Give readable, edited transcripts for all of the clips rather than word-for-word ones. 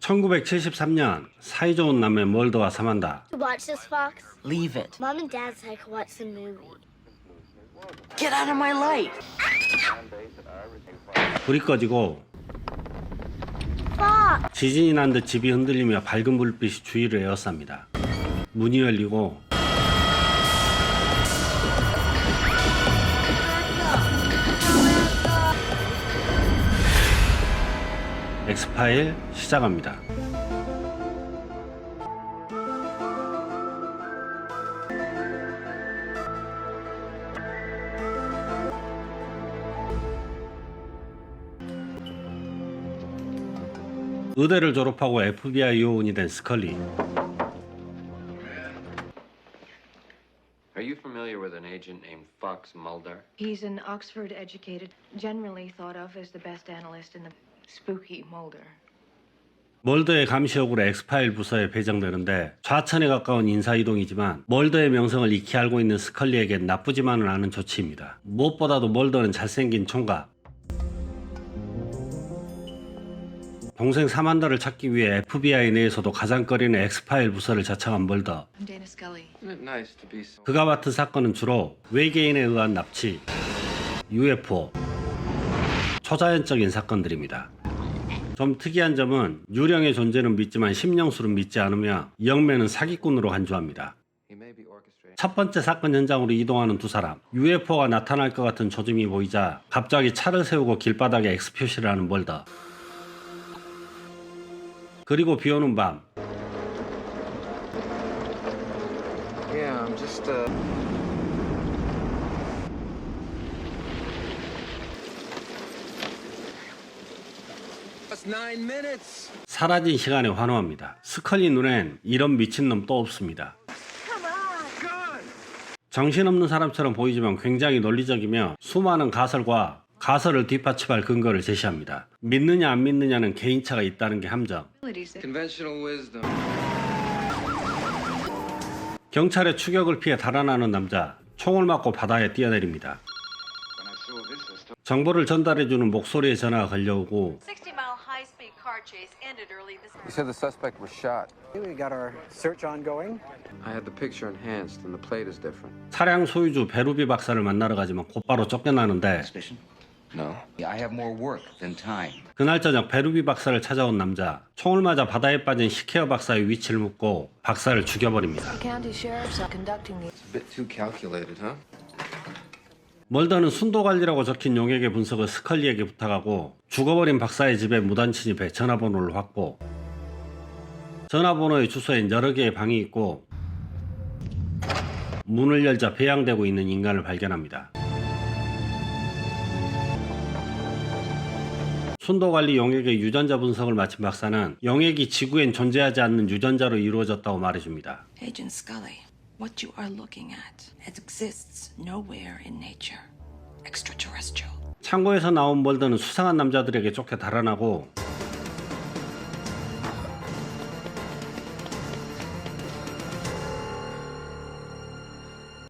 1973년 사이좋은 남매 멀더와 사만다. To watch this, Fox? Leave it. Mom and Dad said I could watch the movie. Get out of my light. 불이 꺼지고 Fox! 지진이 난 듯 집이 흔들리며 밝은 불빛이 주위를 에워쌉니다. 문이 열리고 엑스파일 시작합니다. 의대를 졸업하고 FBI 요원이 된 스컬리. Are you familiar with an agent named Fox Mulder? He's an Oxford-educated, generally thought of as the best analyst in the spooky Mulder. 멀더의 감시역으로 엑스파일 부서에 배정되는데 좌천에 가까운 인사이동이지만 멀더의 명성을 익히 알고 있는 스컬리에겐 나쁘지만은 않은 조치입니다. 무엇보다도 멀더는 잘생긴 총각. 동생 사만다를 찾기 위해 FBI 내에서도 가장 꺼리는 엑스파일 부서를 자청한 멀더. I'm Dana Scully. Isn't it nice to be so... 그가 맡은 사건은 주로 외계인에 의한 납치, UFO, 초자연적인 사건들입니다. 좀 특이한 점은 유령의 존재는 믿지만 심령술은 믿지 않으며 영매는 사기꾼으로 간주합니다. He may be orchestrating... 첫 번째 사건 현장으로 이동하는 두 사람. UFO가 나타날 것 같은 조짐이 보이자 갑자기 차를 세우고 길바닥에 X 표시를 하는 멀더. 그리고 비오는 밤. Yeah, I'm just, That's 9 minutes! 사라진 시간에 환호합니다. 스컬리 눈엔 이런 미친놈 또 없습니다. 정신없는 사람처럼 보이지만 굉장히 논리적이며 수많은 가설과 가설을 뒷받침할 근거를 제시합니다. 믿느냐 안 믿느냐는 개인차가 있다는 게 함정. Conventional wisdom. 경찰의 추격을 피해 달아나는 남자. 총을 맞고 바다에 뛰어내립니다. 정보를 전달해주는 목소리의 전화가 걸려오고 60-mile high-speed car chase ended early this You said the suspect was shot. We got our search ongoing. I had the picture enhanced and the plate is different. 차량 소유주 베루비 박사를 만나러 가지만 곧바로 쫓겨나는데 No. I have more work than time. 그날 저녁 베루비 박사를 찾아온 남자. 총을 맞아 바다에 빠진 시케어 박사의 위치를 묻고 박사를 죽여버립니다. County sheriffs are conducting the... It's a bit too calculated, huh? 멀더는 순도관리라고 적힌 용액의 분석을 스컬리에게 부탁하고 죽어버린 박사의 집에 무단 침입해 전화번호를 확보. 전화번호의 주소엔 여러 개의 방이 있고 문을 열자 배양되고 있는 인간을 발견합니다. 순도관리 용액의 유전자 분석을 마친 박사는 용액이 지구엔 존재하지 않는 유전자로 이루어졌다고 말해줍니다. Agent Scully, what you are looking at exists nowhere in nature. Extraterrestrial. 창고에서 나온 멀더는 수상한 남자들에게 쫓겨 달아나고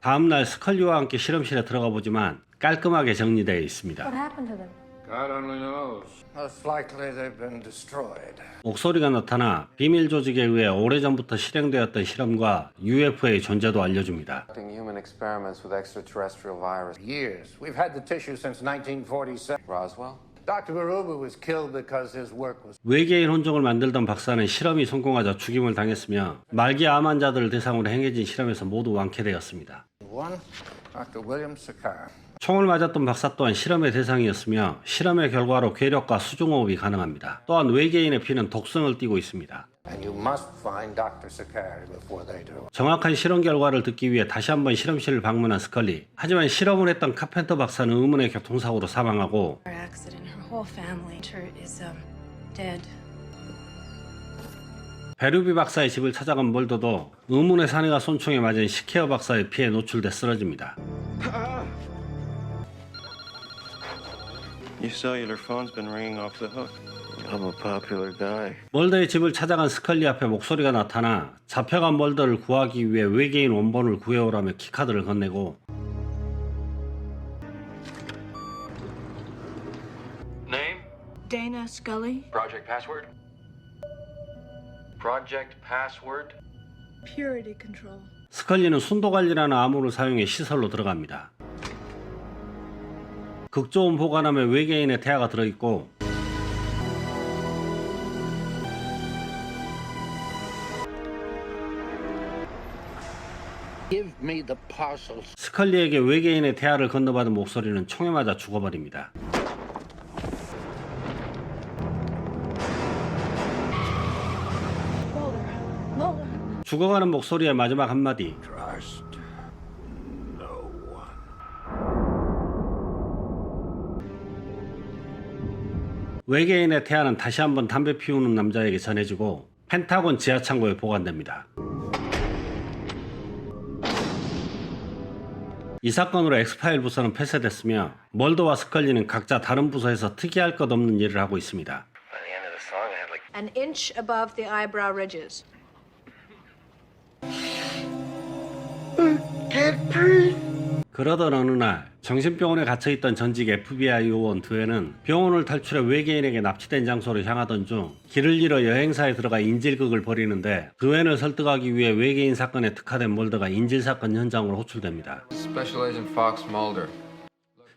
다음날 스컬리와 함께 실험실에 들어가 보지만 깔끔하게 정리되어 있습니다. What happened to them? God only knows. Most likely they've been destroyed. 목소리가 나타나 비밀 조직에 의해 오래전부터 실행되었던 실험과 UFO의 존재도 알려줍니다. Conducting human experiments with extraterrestrial virus. Years. We've had the tissue since 1947. Roswell? Dr. Baruba was killed because his work was... 외계인 혼종을 만들던 박사는 실험이 성공하자 죽임을 당했으며 말기 암 환자들을 대상으로 행해진 실험에서 모두 완쾌되었습니다. One, Dr. William Sakar. 총을 맞았던 박사 또한 실험의 대상이었으며 실험의 결과로 괴력과 수중호흡이 가능합니다. 또한 외계인의 피는 독성을 띠고 있습니다. And you must find Dr. Sakar before they do. 정확한 실험 결과를 듣기 위해 다시 한번 실험실을 방문한 스컬리. 하지만 실험을 했던 카펜터 박사는 의문의 교통사고로 사망하고 Accident. Her whole family is dead. 베루비 박사의 집을 찾아간 멀더도 의문의 사내가 손총에 맞은 시케어 박사의 피해 노출돼 쓰러집니다. Your cellular phone's been ringing off the hook. I'm a popular guy. 멀더의 집을 찾아간 스컬리 앞에 목소리가 나타나 잡혀간 멀더를 구하기 위해 외계인 원본을 구해오라며 키카드를 건네고 Name? Dana Scully? Project password? Project password? Purity control. 스컬리는 순도관리라는 암호를 사용해 시설로 들어갑니다. 극조음 보관함에 외계인의 태아가 들어있고 Give me the parcels. 스컬리에게 외계인의 태아를 건너받은 목소리는 총에 맞아 죽어버립니다. 죽어가는 목소리의 마지막 한마디. Trust no one. 외계인의 태아는 다시 한번 담배 피우는 남자에게 전해지고 펜타곤 지하창고에 보관됩니다. 이 사건으로 엑스파일 부서는 폐쇄됐으며 멀더와 스컬리는 각자 다른 부서에서 특이할 것 없는 일을 하고 있습니다. By the end of the song, I had like An inch above the eyebrow ridges. 그러던 어느 날 정신병원에 갇혀있던 전직 FBI 요원 두에는 병원을 탈출해 외계인에게 납치된 장소로 향하던 중 길을 잃어 여행사에 들어가 인질극을 벌이는데 두엔을 설득하기 위해 외계인 사건에 특화된 몰더가 인질 사건 현장으로 호출됩니다. Special Agent Fox Mulder.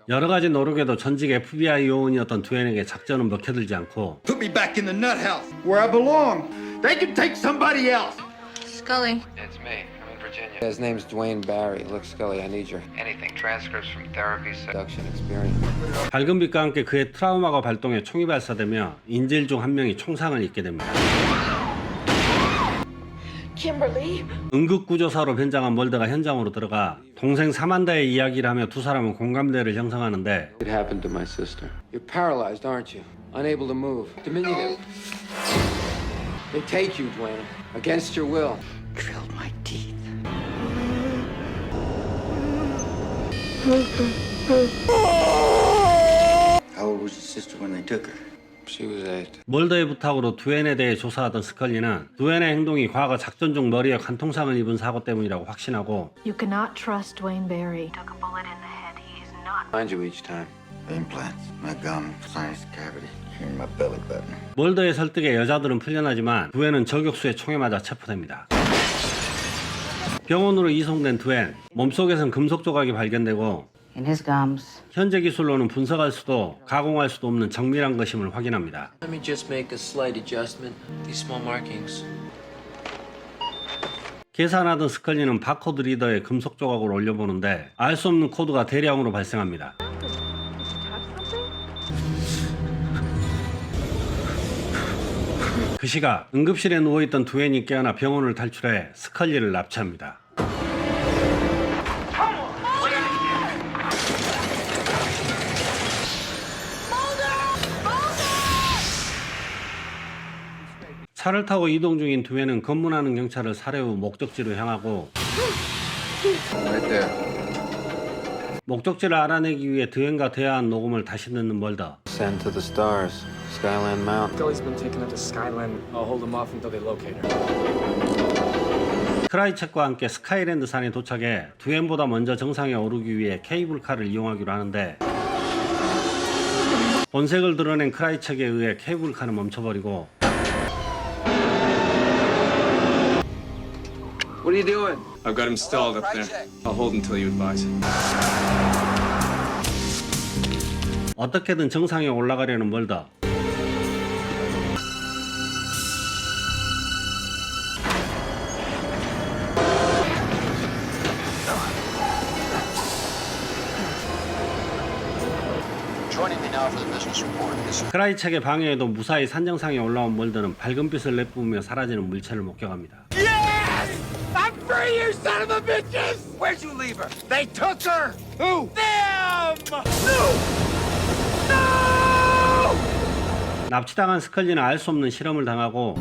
여러 가지 노력에도 전직 FBI 요원이었던 두엔에게 작전은 먹혀들지 않고 Put me back in the nut house where I belong. They can take somebody else. Scully. It's me. I'm in Virginia. His name's Dwayne Barry. Look, Scully, I need your anything. Transcripts from therapy, seduction experience. 밝은 빛과 함께 그의 트라우마가 발동해 총이 발사되며 인질 중 한 명이 총상을 입게 됩니다. Kimberly? 응급구조사로 변장한 멀더가 현장으로 들어가 동생 사만다의 이야기를 하며 두 사람은 공감대를 형성하는데 It happened to my sister. You're paralyzed, aren't you? Unable to move. Diminutive. They take you, Dwayne, against your will. Drilled my teeth. How old was your sister when they took her? She was 8. 멀더의 부탁으로 두엔에 대해 조사하던 스컬리는 두엔의 행동이 과거 작전 중 머리에 관통상을 입은 사고 때문이라고 확신하고 You cannot trust Dwayne Barry. Took a bullet in the head. He is not. Find you each time. Implants, my gum, sinus cavity, here in my belly button. 멀더의 설득에 여자들은 풀려나지만 두엔은 저격수의 총에 맞아 체포됩니다. 병원으로 이송된 두엔, 몸속에선 금속 조각이 발견되고 In his gums. 현재 기술로는 분석할 수도 가공할 수도 없는 정밀한 것임을 확인합니다. Let me just make a slight adjustment. These small markings. 계산하던 스컬리는 바코드 리더에 금속 조각을 올려보는데 알 수 없는 코드가 대량으로 발생합니다. 그 시각 응급실에 누워있던 두엔이 깨어나 병원을 탈출해 스컬리를 납치합니다. 차를 타고 이동 중인 두엔은 검문하는 경찰을 살해 후 목적지로 향하고 Right there. 목적지를 알아내기 위해 두엔과 대화한 녹음을 다시 듣는 멀더. Send to the stars. Skyland Mountain. Scully's been taken up to Skyland. I'll hold him off until they locate her. 크라이첵과 함께 스카이랜드 산에 도착해 두엔보다 먼저 정상에 오르기 위해 케이블카를 이용하기로 하는데 본색을 드러낸 크라이첵에 의해 케이블카는 멈춰버리고 What are you doing? I've got him stalled up there. I'll hold until you advise. 어떻게든 정상에 올라가려는 멀더. Joining me now for the business report is 크라이첵의 방해에도 무사히 산정상에 올라온 멀더는 밝은 빛을 내뿜으며 사라지는 물체를 목격합니다. I'm free, you son of a bitches! Where'd you leave her? They took her! Who? Them! No! No! 납치당한 스컬리는 알 수 없는 실험을 당하고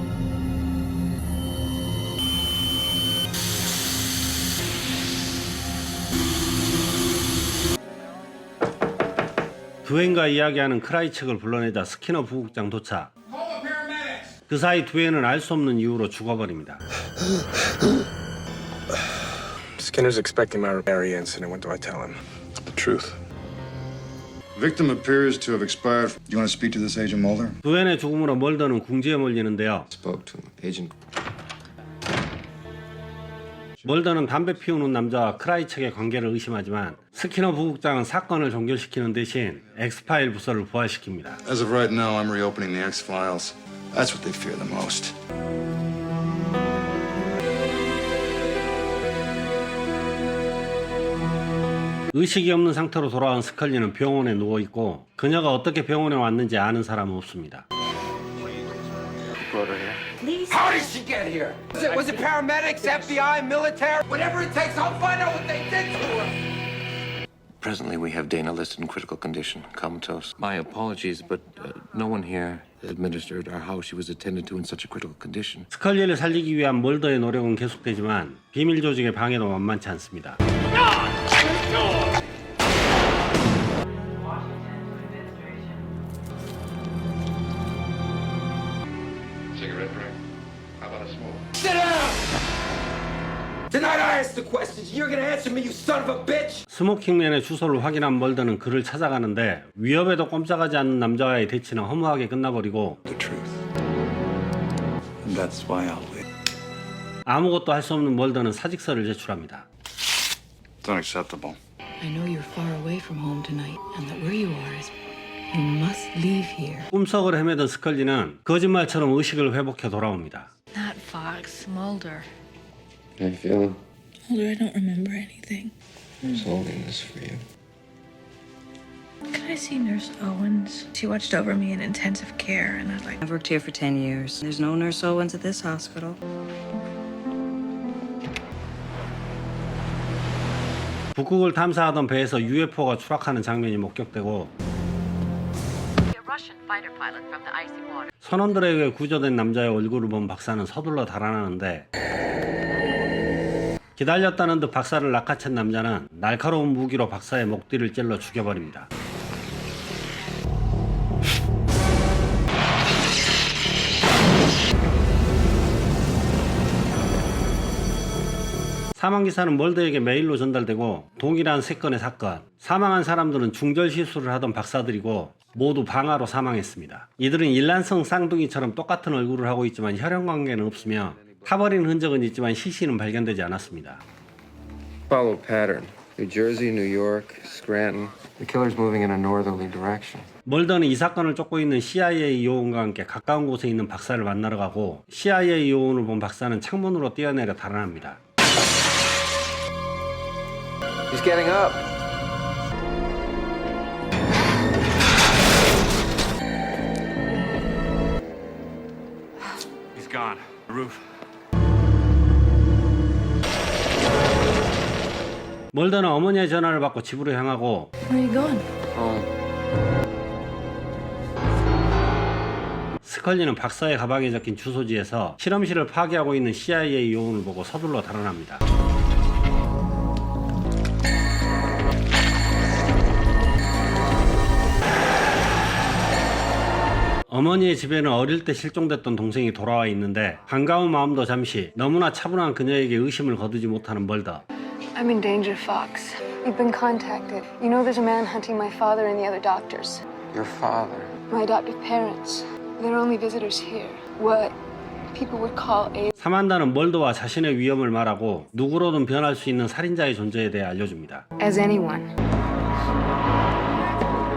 두엔과 이야기하는 크라이첵을 불러내자 스키너 부국장 도착. 그 사이 두엔은 알 수 없는 이유로 죽어버립니다. Skinner's expecting my Barry incident. What do I tell him? The truth. Victim appears to have expired. Do you want to speak to this Agent Mulder? 두엔의 죽음으로 멀더는 궁지에 몰리는데요. Spoke to him. Agent. 멀더는 담배 피우는 남자와 크라이척의 관계를 의심하지만 스키너 부국장은 사건을 종결시키는 대신 엑스파일 부서를 부활시킵니다. As of right now, I'm reopening the X-Files. That's what they fear the most. 의식이 없는 상태로 돌아온 스컬리는 병원에 누워있고 그녀가 어떻게 병원에 왔는지 아는 사람은 없습니다. How did she get here? Was it paramedics, FBI, military? Whatever it takes, I'll find out what they did to her. Presently, we have Dana listed in critical condition, comatose. My apologies, but no one here administered or how she was attended to in such a critical condition. 스컬리를 살리기 위한 멀더의 노력은 계속되지만 비밀 조직의 방해도 만만치 않습니다. Cigarette break. How about a smoke? Sit down! Tonight I ask the questions. You're gonna answer me, you son of a bitch! 스모킹맨의 주소를 확인한 멀더는 그를 찾아가는데 위협에도 꼼짝하지 않는 남자와의 대치는 허무하게 끝나버리고 The truth. And that's why I'll wait. 아무것도 할 수 없는 멀더는 사직서를 제출합니다. It's unacceptable. I know you're far away from home tonight, and that where you are is. You must leave here. 꿈속을 헤매던 스컬리는 거짓말처럼 의식을 회복해 돌아옵니다. Not Fox, Mulder. How you feeling? Mulder, I don't remember anything. I was holding this for you. Can I see Nurse Owens? She watched over me in intensive care, and I'd like. I've worked here for 10 years. There's no Nurse Owens at this hospital. 북극을 탐사하던 배에서 UFO가 추락하는 장면이 목격되고 선원들에 의해 구조된 남자의 얼굴을 본 박사는 서둘러 달아나는데 기다렸다는 듯 박사를 낚아챈 남자는 날카로운 무기로 박사의 목 뒤를 찔러 죽여버립니다. 사망기사는 멀더에게 메일로 전달되고 동일한 3건의 사건, 사망한 사람들은 중절 시술을 하던 박사들이고 모두 방화로 사망했습니다. 이들은 일란성 쌍둥이처럼 똑같은 얼굴을 하고 있지만 혈연관계는 없으며 타버린 흔적은 있지만 시신은 발견되지 않았습니다. Follow pattern. New Jersey, New York, Scranton. The killer's moving in a northerly direction. 멀더는 이 사건을 쫓고 있는 CIA 요원과 함께 가까운 곳에 있는 박사를 만나러 가고 CIA 요원을 본 박사는 창문으로 뛰어내려 달아납니다. He's getting up. He's gone. Roof. 멀더는 어머니의 전화를 받고 집으로 향하고 Where are you going? 스컬리는 박사의 가방에 적힌 주소지에서 실험실을 파괴하고 있는 CIA 요원을 보고 서둘러 달아납니다. 어머니의 집에는 어릴 때 실종됐던 동생이 돌아와 있는데 반가운 마음도 잠시 너무나 차분한 그녀에게 의심을 거두지 못하는 멀더. I'm in danger, Fox. You've been contacted. You know there's a man hunting my father and the other doctors. Your father. My adoptive parents. They're only visitors here. What people would call a... 사만다는 멀더와 자신의 위험을 말하고 누구로든 변할 수 있는 살인자의 존재에 대해 알려줍니다. As anyone.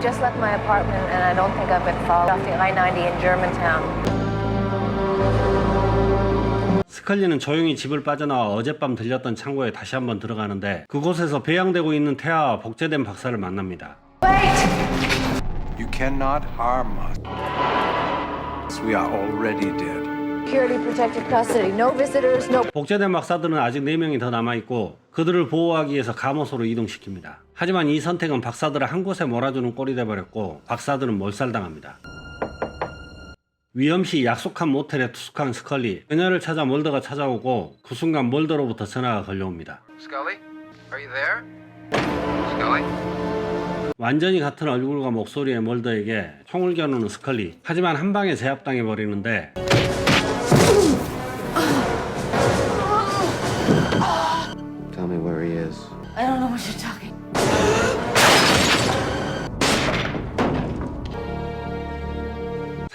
Just left my apartment, and I don't think I've been followed off the I-90 in Germantown. 스컬리는 조용히 집을 빠져나와 어젯밤 들렸던 창고에 다시 한번 들어가는데 그곳에서 배양되고 있는 태아와 복제된 박사를 만납니다. You cannot harm us. We are already dead. Security protected custody. No visitors, no... 복제된 박사들은 아직 4명이 더 남아있고 그들을 보호하기 위해서 감옷으로 이동시킵니다. 하지만 이 선택은 박사들을 한 곳에 몰아주는 꼴이 돼버렸고 박사들은 몰살당합니다. 위험시 약속한 모텔에 투숙한 스컬리, 그녀를 찾아 멀더가 찾아오고 그 순간 멀더로부터 전화가 걸려옵니다. Scully? Are you there? Scully? 완전히 같은 얼굴과 목소리의 멀더에게 총을 겨누는 스컬리. 하지만 한 방에 제압당해버리는데 Tell me where he is. I don't know what you're talking.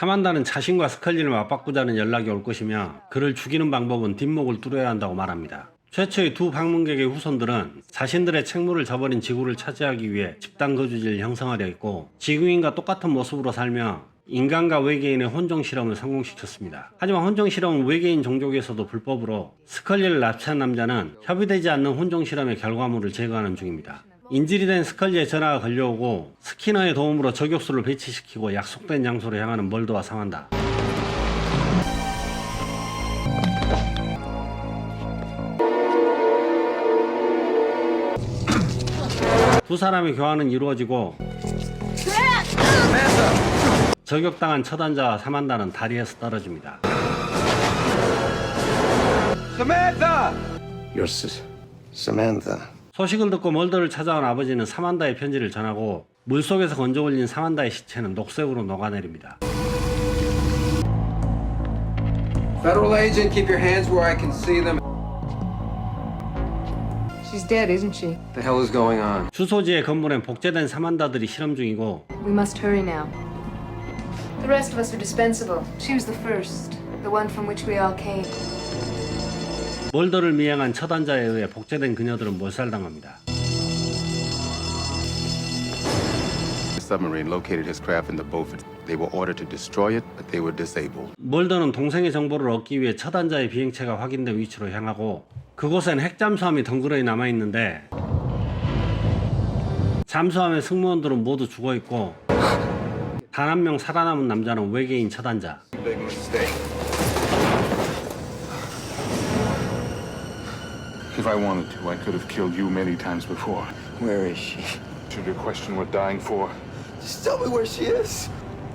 사만다는 자신과 스컬리를 맞바꾸자는 연락이 올 것이며 그를 죽이는 방법은 뒷목을 뚫어야 한다고 말합니다. 최초의 두 방문객의 후손들은 자신들의 책무를 저버린 지구를 차지하기 위해 집단 거주지를 형성하려 했고 지구인과 똑같은 모습으로 살며 인간과 외계인의 혼종 실험을 성공시켰습니다. 하지만 혼종 실험은 외계인 종족에서도 불법으로 스컬리를 납치한 남자는 협의되지 않는 혼종 실험의 결과물을 제거하는 중입니다. 인질이 된 스컬리의 전화가 걸려오고 스키너의 도움으로 저격수를 배치시키고 약속된 장소로 향하는 멀더와 사만다. 두 사람의 교환은 이루어지고 저격당한 처단자와 사만다는 다리에서 떨어집니다. Your Samantha. 소식을 듣고 멀더를 찾아온 아버지는 사만다의 편지를 전하고 물속에서 건져 올린 사만다의 시체는 녹색으로 녹아내립니다. Federal agent, keep your hands where I can see them. She's dead, isn't she? What the hell is going on? 주소지의 건물엔 복제된 사만다들이 실험 중이고 We must hurry now. The rest of us are dispensable. She was the first, the one from which we all came. 멀더를 미행한 처단자에 의해 복제된 그녀들은 몰살당합니다. The submarine located his craft in the Beaufort. They were ordered to destroy it, but they were disabled. 멀더는 동생의 정보를 얻기 위해 처단자의 비행체가 확인된 위치로 향하고 그곳엔 핵잠수함이 덩그러니 남아있는데 잠수함의 승무원들은 모두 죽어있고 단 한 명 살아남은 남자는 외계인 처단자. Big mistake. If I wanted to, I could have killed you many times before. Where is she? Should your question we're dying for? Just tell me where she is.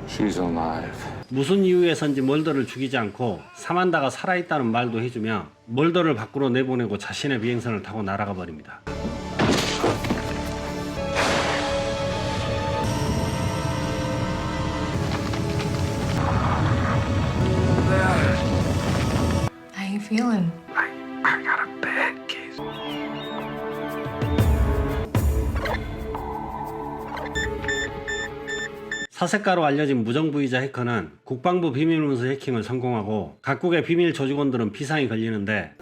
She's alive. 무슨 이유에선지 멀더를 죽이지 않고 사만다가 살아있다는 말도 해주며 멀더를 밖으로 내보내고 자신의 비행선을 타고 날아가 버립니다. How you feeling? I got a bad case. 사색가로 알려진 무정부이자 해커는 국방부 비밀문서 해킹을 성공하고 각국의 비밀 조직원들은 비상이 걸리는데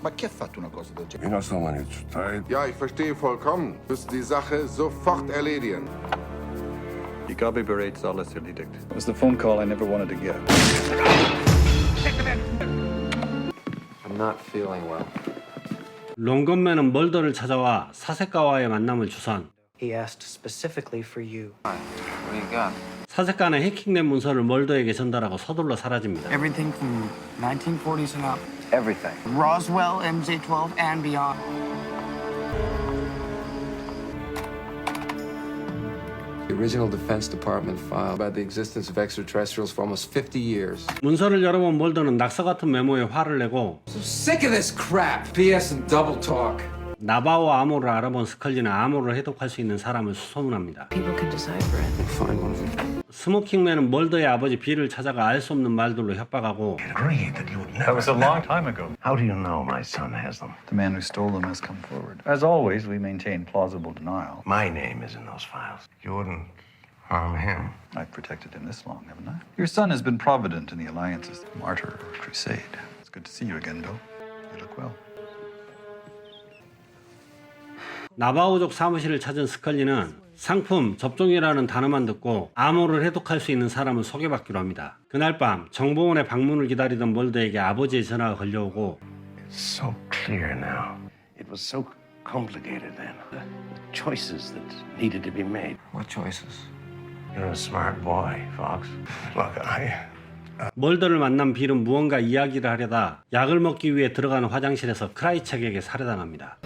Ma chi ha fatto una cosa del genere? Ja, ich verstehe vollkommen. Müssen die Sache sofort erledigen. Die Gabe bereits alles erledigt. Das was the phone call I never wanted to get. I'm not feeling well. 롱건맨은 멀더를 찾아와 사색가와의 만남을 주선. He asked specifically for you. What do you got? 사색가는 해킹된 문서를 멀더에게 전달하고 서둘러 사라집니다. Everything from 1940s and up. Everything. Roswell, MJ-12, and beyond. The original Defense Department file about the existence of extraterrestrials for almost 50 years. 문서를 열어본 멀더는 낙서 같은 메모에 화를 내고 So sick of this crap. BS and double talk. 나바와 아모를 알아본 스컬리는 아모를 해독할 수 있는 사람을 수소문합니다. People can decipher it. Find one of them. 스모킹맨은 멀더의 아버지 빌을 찾아가 알 수 없는 말들로 협박하고 That was a long time ago. How do you know my son has them? The man who stole them has come forward. As always, we maintain plausible denial. My name is in those files. You wouldn't harm him. I've protected him this long, haven't I? Your son has been provident in the alliance's martyr or crusade. It's good to see you again, Bill. You look well. 나바오족 사무실을 찾은 스컬리는 상품 접종이라는 단어만 듣고 암호를 해독할 수 있는 사람을 소개받기로 합니다. 그날 밤 정보원의 방문을 기다리던 멀더에게 아버지의 전화가 걸려오고 It's so clear now. It was so complicated then. The choices that needed to be made. What choices? You're a smart boy, Fox. Look, 멀더를 만난 빌은 무언가 이야기를 하려다 약을 먹기 위해 들어가는 화장실에서 크라이책에게 살해당합니다.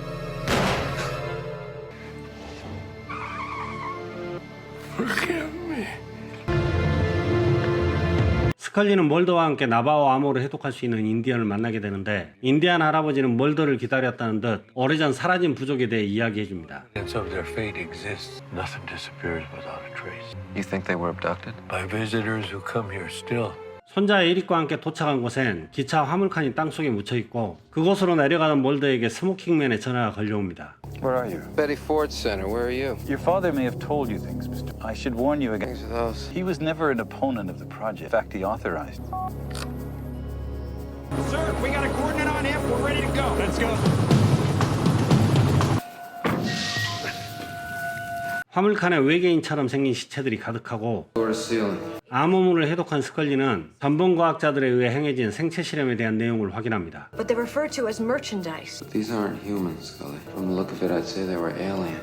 스컬리는 멀더와 함께 나바와 아모를 해독할 수 있는 인디언을 만나게 되는데 인디안 할아버지는 멀더를 기다렸다는 듯 오래전 사라진 부족에 대해 이야기해줍니다. Evidence of their fate exists. Nothing disappears without a trace. You think they were abducted? By visitors who come here still. 손자 에릭과 함께 도착한 곳엔 기차 화물칸이 땅속에 묻혀있고 그곳으로 내려가던 멀더에게 스모킹맨의 전화가 걸려옵니다. Where are you? Betty Ford Center. Where are you? Your father may have told you things, Mr. I should warn you against Things are those. He was never an opponent of the project. In fact, he authorized. Sir, we got a coordinate on him. We're ready to go. Let's go. 화물칸에 외계인처럼 생긴 시체들이 가득하고 Floor to ceiling. 암호문을 해독한 스컬리는 전범과학자들에 의해 행해진 생체 실험에 대한 내용을 확인합니다. But they're referred to as merchandise. These aren't humans, Scully. From the look of it, I'd say they were alien.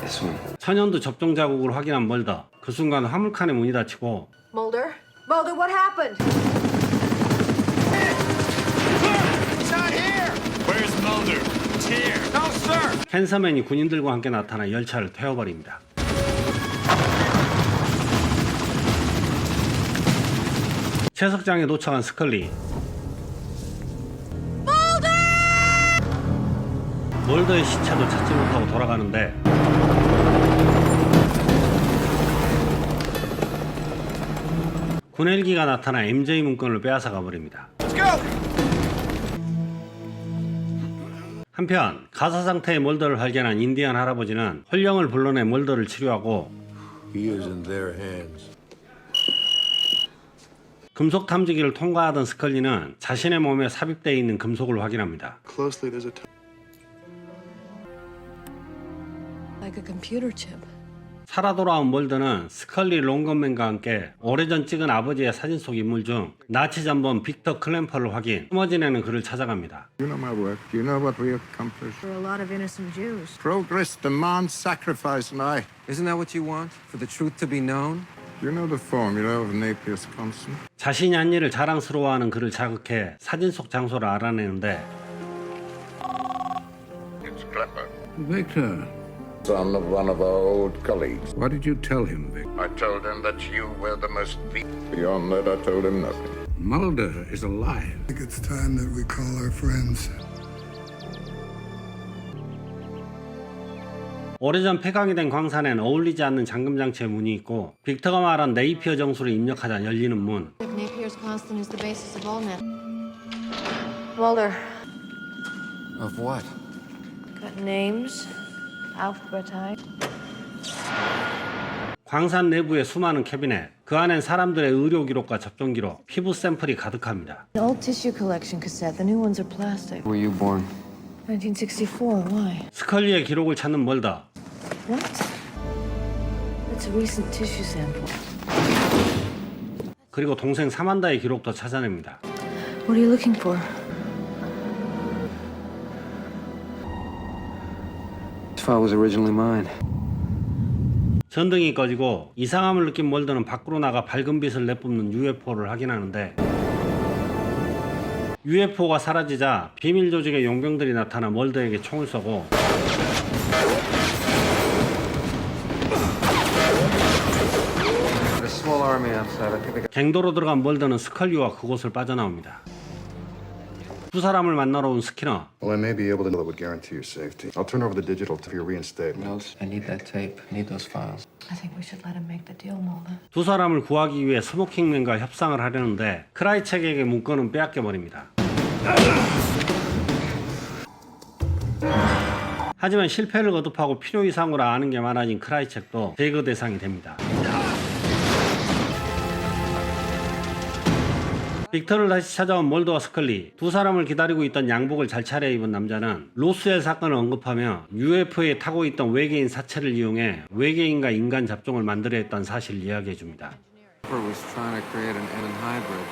This one. 천연두 접종 자국을 확인한 멀더. 그 순간 화물칸의 문이 닫히고 Mulder? Mulder, what happened? He's not here. Where's Mulder? He's here. No, sir. 캔서맨이 군인들과 함께 나타나 열차를 태워버립니다. 채석장에 도착한 스컬리. 멀더의 시체도 찾지 못하고 돌아가는데 군 헬기가 나타나 MJ 문건을 빼앗아 가버립니다. Let's go. 한편 가사 상태의 멀더를 발견한 인디안 할아버지는 홀령을 불러내 멀더를 치료하고 He is in their hands. 금속 탐지기를 통과하던 스컬리는 자신의 몸에 삽입되어 있는 금속을 확인합니다. Closely, there's a Like a computer chip. 살아 돌아온 멀더는 스컬리 롱건맨과 함께 오래전 찍은 아버지의 사진 속 인물 중 나치 전범 빅터 클램퍼를 확인, 숨어진 애는 그를 찾아갑니다. You know my work. You know what we accomplish. For a lot of innocent Jews. Progress demands sacrifice, and I. Isn't that what you want? For the truth to be known? You know the formula of Napier's constant. 자신이 한 일을 자랑스러워하는 그를 자극해 사진 속 장소를 알아내는데 It's Klepper. Victor, son of one of our old colleagues. What did you tell him, Vic? I told him that you were the most beyond that, I told him nothing. Mulder is alive. I think it's time that we call our friends. 오래전 폐광이 된 광산엔 어울리지 않는 잠금장치의 문이 있고 빅터가 말한 네이피어 정수를 입력하자 열리는 문. Napier's constant is the basis of all net. Mulder, Of what? got names, alphabetized. 광산 내부의 수많은 캐비넷, 그 안엔 사람들의 의료 기록과 접종 기록, 피부 샘플이 가득합니다. The old tissue collection cassette. The new ones are plastic. Were you born? 1964. Why? 스컬리의 기록을 찾는 멀더. What? That's a recent tissue sample. 그리고 동생 사만다의 기록도 찾아냅니다. What are you looking for? This file was originally mine. 전등이 꺼지고 이상함을 느낀 멀더는 밖으로 나가 밝은 빛을 내뿜는 UFO를 확인하는데 UFO가 사라지자 비밀 조직의 용병들이 나타나 멀더에게 총을 쏘고 A small army outside. I think they got... 갱도로 들어간 멀더는 스컬리와 그곳을 빠져나옵니다. 두 사람을 만나러 온 스키너. Well, I may be able to know that would guarantee your safety. I'll turn over the digital to your reinstatement. Notes. I need that tape. I need those files. I think we should let him make the deal, Mulder. 두 사람을 구하기 위해 스모킹맨과 협상을 하려는데 크라이첵에게 문건은 빼앗겨버립니다. 하지만 실패를 거듭하고 필요 이상으로 아는 게 많아진 크라이첵도 제거 대상이 됩니다. 빅터를 다시 찾아온 멀더와 스컬리, 두 사람을 기다리고 있던 양복을 잘 차려입은 남자는 로스웰 사건을 언급하며 UFO에 타고 있던 외계인 사체를 이용해 외계인과 인간 잡종을 만들어 했다는 사실을 이야기해줍니다. Was trying to create an alien hybrid.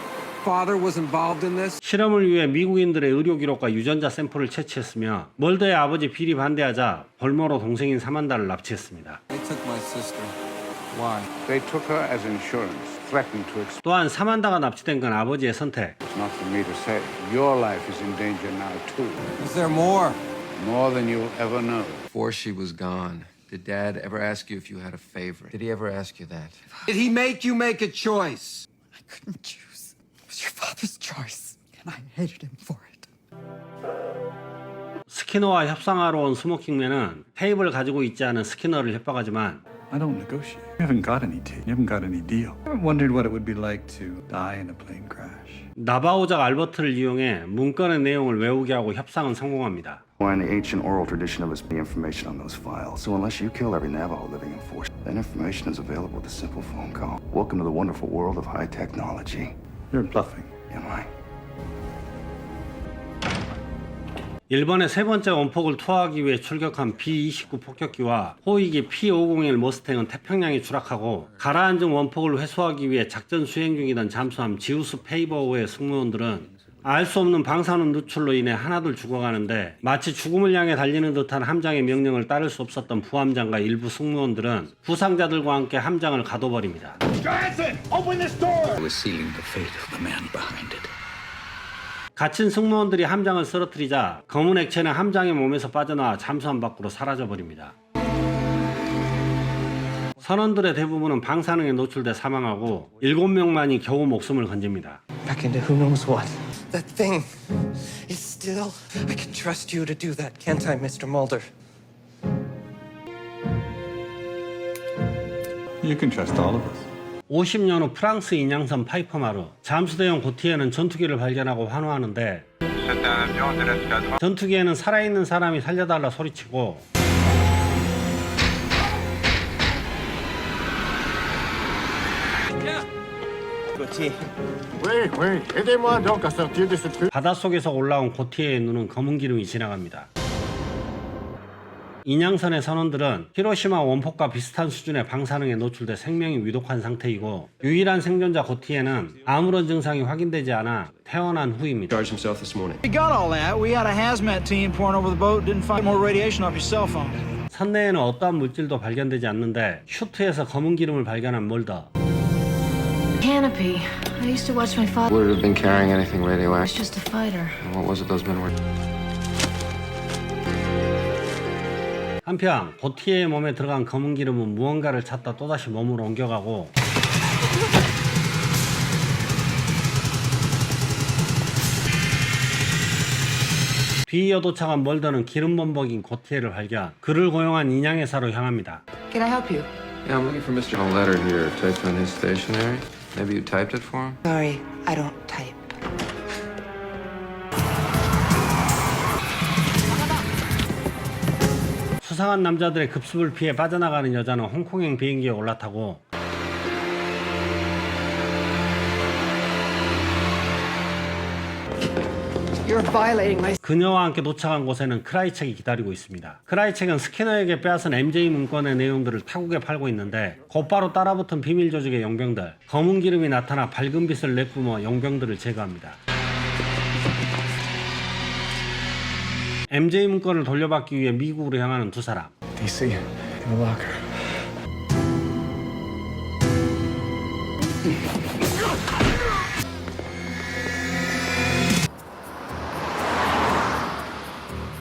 Father was involved in this? 실험을 위해 미국인들의 의료 기록과 유전자 샘플을 채취했으며 멀더의 아버지 빌이 반대하자 볼모로 동생인 사만다를 납치했습니다. They took my sister. Why? They took her as insurance, threatened to expose. 또한 사만다가 납치된 건 아버지의 선택. It's not for me to say. Your life is in danger now, too. Is there more? More than you'll ever know. Before she was gone, did Dad ever ask you if you had a favorite? Did he ever ask you that? Did he make you make a choice? I couldn't choose. It was your father's choice, and I hated him for it. 스키너와 협상하러 온 스모킹맨은 테이프를 가지고 있지 않은 스키너를 협박하지만 I don't negotiate. You haven't got any tea. You haven't got any deal. I haven't wondered what it would be like to die in a plane crash. 나바오작 알버트를 이용해 문건의 내용을 외우게 하고 협상은 성공합니다. In the ancient oral tradition of us, the information on those files. So unless you kill every Navajo living in force, that information is available with a simple phone call. Welcome to the wonderful world of high technology. You're bluffing. Am I? 일본의 세 번째 원폭을 투하하기 위해 출격한 B-29 폭격기와 호위기 P-501 머스탱은 태평양에 추락하고 가라앉은 원폭을 회수하기 위해 작전 수행 중이던 잠수함 지우스 페이버호의 승무원들은 알 수 없는 방사능 누출로 인해 하나둘 죽어가는데 마치 죽음을 향해 달리는 듯한 함장의 명령을 따를 수 없었던 부함장과 일부 승무원들은 부상자들과 함께 함장을 가둬버립니다. Johansson, open this door! I was sealing the fate of the man behind it. 갇힌 승무원들이 함장을 쓰러뜨리자 검은 액체는 함장의 몸에서 빠져나와 잠수함 밖으로 사라져버립니다. 선원들의 대부분은 방사능에 노출돼 사망하고 7명만이 겨우 목숨을 건집니다. Back into who knows what. That thing is still... I can trust you to do that, can't I, Mr. Mulder? You can trust all of us. 50년 후 프랑스 인양선 파이퍼마루 잠수대용 고티에는 전투기를 발견하고 환호하는데 전투기에는 살아있는 사람이 살려달라 소리치고 바닷속에서 올라온 고티에의 눈은 검은 기름이 지나갑니다. 인양선의 선원들은 히로시마 원폭과 비슷한 수준의 방사능에 노출돼 생명이 위독한 상태이고 유일한 생존자 고티에는 아무런 증상이 확인되지 않아 퇴원한 후입니다. We got all that. We had a hazmat team pouring over the boat. Didn't find more radiation off your cell phone. 선내에는 어떠한 물질도 발견되지 않는데 슈트에서 검은 기름을 발견한 멀더. Canopy. I used to watch my father. Would it have been carrying anything He's radioactive? just a fighter. What was it those men were? 한편 고티에의 몸에 들어간 검은 기름은 무언가를 찾다 또다시 몸으로 옮겨가고 뒤이어 도착한 멀더는 기름 범벅인 고티에를 발견. 그를 고용한 인양회사로 향합니다. Can I help you? Yeah, I'm looking for Mr. A letter here typed on his stationery. Maybe you typed it for him? Sorry, I don't type. 수상한 남자들의 급습을 피해 빠져나가는 여자는 홍콩행 비행기에 올라타고 You're violating my... 그녀와 함께 도착한 곳에는 크라이첵이 기다리고 있습니다. 크라이첵은 스캐너에게 빼앗은 MJ 문건의 내용들을 타국에 팔고 있는데 곧바로 따라붙은 비밀 조직의 용병들. 검은 기름이 나타나 밝은 빛을 내뿜어 용병들을 제거합니다. MJ 문건을 돌려받기 위해 미국으로 향하는 두 사람. DC, in the locker.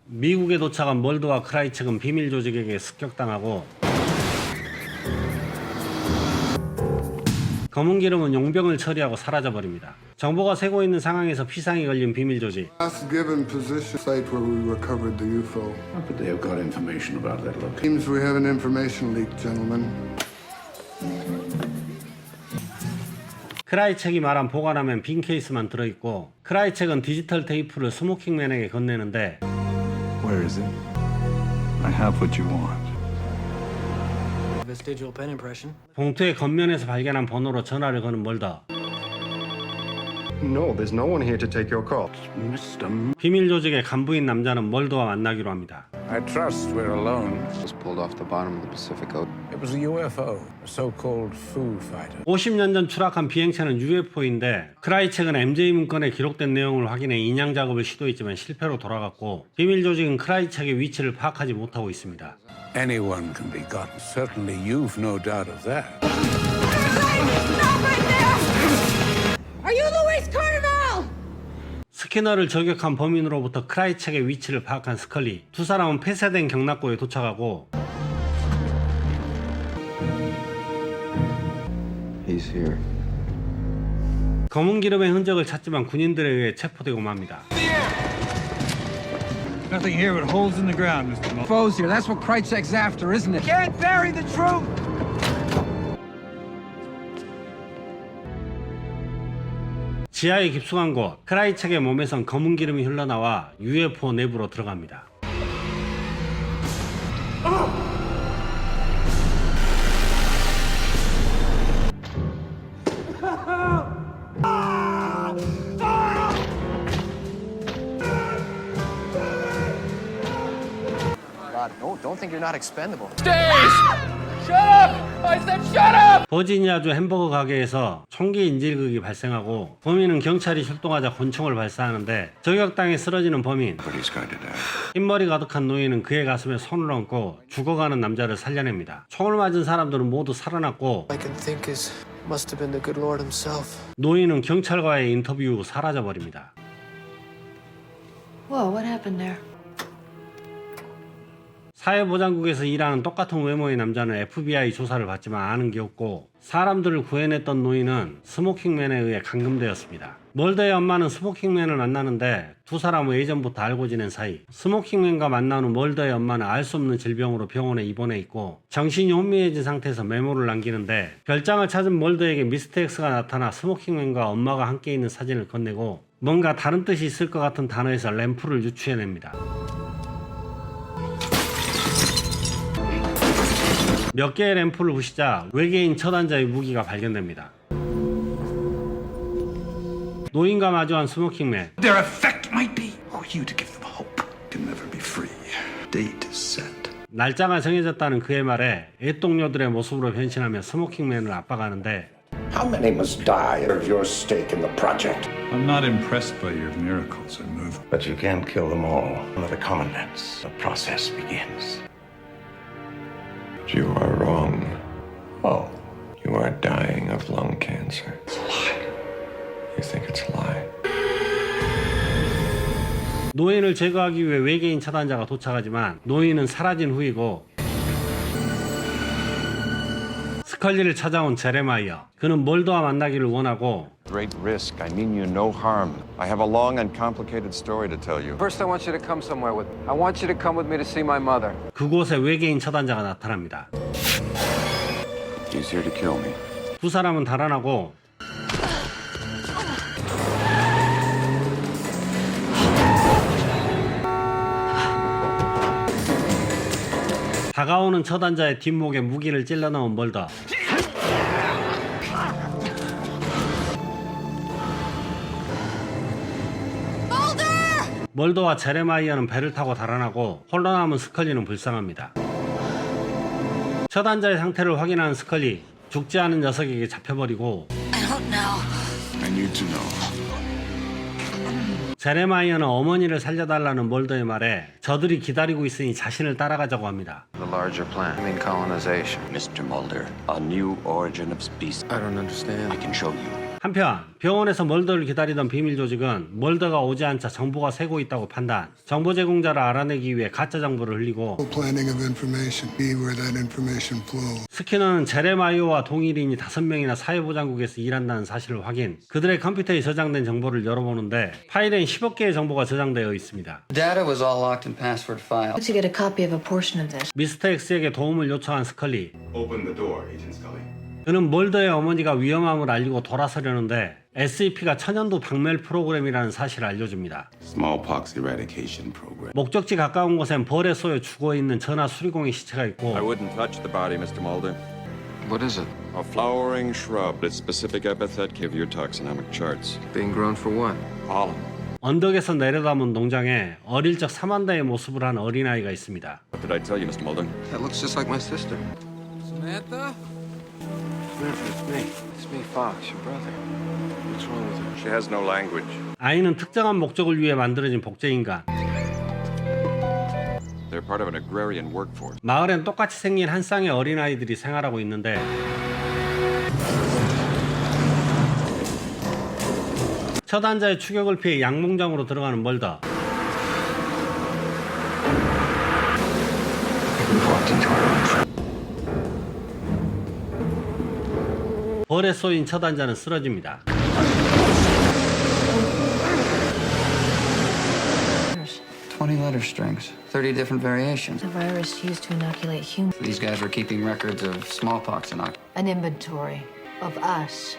미국에 도착한 멀더와 크라이첵은 비밀 조직에게 습격당하고 검은 기름은 용병을 처리하고 사라져버립니다. 정보가 새고 있는 상황에서 피상이 걸린 비밀 조직. Last given position site where we recovered the UFO. How could they have got information about that location? Seems we have an information leak, gentlemen. 크라이첵이 말한 보관함엔 빈 케이스만 들어있고 크라이첵은 디지털 테이프를 스모킹맨에게 건네는데 Where is it? I have what you want. Vestigial pen impression. 봉투의 겉면에서 발견한 번호로 전화를 거는 멀더. No, there's no one here to take your call. Mr. 비밀 조직의 간부인 남자는 멀더와 만나기로 합니다. I trust we're alone. It was pulled off the bottom of the Pacific Ocean. It was a UFO, a so-called Foo Fighter. 50년 전 추락한 비행체는 UFO인데 크라이첵은 MJ 문건에 기록된 내용을 확인해 인양 작업을 시도했지만 실패로 돌아갔고 비밀 조직은 크라이첵의 위치를 파악하지 못하고 있습니다. Anyone can be gotten. Certainly you've no doubt of that. Are you Luis Carnival? 스캐너를 저격한 범인으로부터 크라이첵의 위치를 파악한 스컬리. 두 사람은 폐쇄된 경납고에 도착하고 He's here. 검은 기름의 흔적을 찾지만 군인들에 의해 체포되고 맙니다. Nothing here but holes in the ground, Mr. Mulder. Foes here, that's what Krychek's after, isn't it? Can't bury the truth! 지하에 깊숙한 곳, 크라이책의 몸에선 검은 기름이 흘러나와 UFO 내부로 들어갑니다. God, don't think you're not expendable. Shut up! I said shut up! 버지니아주 햄버거 가게에서 총기 인질극이 발생하고 범인은 경찰이 출동하자 권총을 발사하는데 저격당해 쓰러지는 범인. 흰머리 가득한 노인은 그의 가슴에 손을 얹고 죽어가는 남자를 살려냅니다. 총을 맞은 사람들은 모두 살아났고 I can think is must have been the good Lord himself. 노인은 경찰과의 인터뷰 후 사라져버립니다. Whoa, what happened there? 사회보장국에서 일하는 똑같은 외모의 남자는 FBI 조사를 받지만 아는 게 없고 사람들을 구해냈던 노인은 스모킹맨에 의해 감금되었습니다. 멀더의 엄마는 스모킹맨을 만나는데 두 사람은 예전부터 알고 지낸 사이. 스모킹맨과 만난 후 멀더의 엄마는 알 수 없는 질병으로 병원에 입원해 있고 정신이 혼미해진 상태에서 메모를 남기는데 별장을 찾은 멀더에게 미스터 X가 나타나 스모킹맨과 엄마가 함께 있는 사진을 건네고 뭔가 다른 뜻이 있을 것 같은 단어에서 램프를 유추해냅니다. 몇 개의 램프를 부시자 외계인 처단자의 무기가 발견됩니다. 노인과 마주한 스모킹맨. Their effect might be for you to give them hope. Can never be free. Date is set. 날짜가 정해졌다는 그의 말에 애동료들의 모습으로 변신하며 스모킹맨을 압박하는데 How many must die of your stake in the project? I'm not impressed by your miracles and move. But you can't kill them all. Under the commandments, the process begins. You are wrong. Oh, You are dying of lung cancer. it's a lie. You think it's a lie? 노인을 제거하기 위해 외계인 처단자가 도착하지만 노인은 사라진 후이고 스컬리를 찾아온 제레마이어. 그는 멀더와 만나기를 원하고 Great risk. I mean you no harm. I have a long and complicated story to tell you. First, I want you to come somewhere with me. I want you to come with me to see my mother. 그곳에 외계인 처단자가 나타납니다. He's here to kill me. 두 사람은 달아나고 다가오는 처단자의 뒷목에 무기를 찔러 넣은 멀더. 멀더와 제레마이어는 배를 타고 달아나고 홀로 남은 스컬리는 불쌍합니다. 처단자의 상태를 확인한 스컬리, 죽지 않은 녀석에게 잡혀버리고 I don't know. I need to know. 제레마이어는 어머니를 살려달라는 멀더의 말에 저들이 기다리고 있으니 자신을 따라가자고 합니다. The larger plan. I mean colonization. Mr. Mulder, a new origin of species. I don't understand. I can show you. 한편 병원에서 멀더를 기다리던 비밀 조직은 멀더가 오지 않자 정보가 새고 있다고 판단. 정보 제공자를 알아내기 위해 가짜 정보를 흘리고 planning of information. Be where that information flows. 스키너는 제레마이어와 동일인이 5명이나 사회보장국에서 일한다는 사실을 확인. 그들의 컴퓨터에 저장된 정보를 열어보는데 파일엔 10억 개의 정보가 저장되어 있습니다. Data was all locked in password files. To get a copy of a portion of this. 미스터 X에게 도움을 요청한 스컬리. Open the door, Agent Scully. 그는 멀더의 어머니가 위험함을 알리고 돌아서려는데 SCP가 천연두 박멸 프로그램이라는 사실을 알려줍니다. Smallpox eradication program. 목적지 가까운 곳엔 벌에 쏘여 죽어있는 전하 수리공의 시체가 있고 I wouldn't touch the body, Mr. Mulder. What is it? A flowering shrub. Its specific epithet give your taxonomic charts. Being grown for what? Pollen. 언덕에서 내려다본 농장에 어릴 적 사만다의 모습을 한 어린아이가 있습니다. What did I tell you, Mr. Mulder? That looks just like my sister. Samantha? Samantha, it's me. It's me, Fox, your brother. What's wrong with her? She has no language. 아이는 특정한 목적을 위해 만들어진 복제인간. They're part of an agrarian workforce. 마을엔 똑같이 생긴 한 쌍의 어린아이들이 생활하고 있는데 처단자의 추격을 피해 양봉장으로 들어가는 멀더. 벌에 쏘인 처단자는 쓰러집니다. 20 letter strings, 30 different variations. The virus used to inoculate humans. These guys were keeping records of smallpox An inventory of us.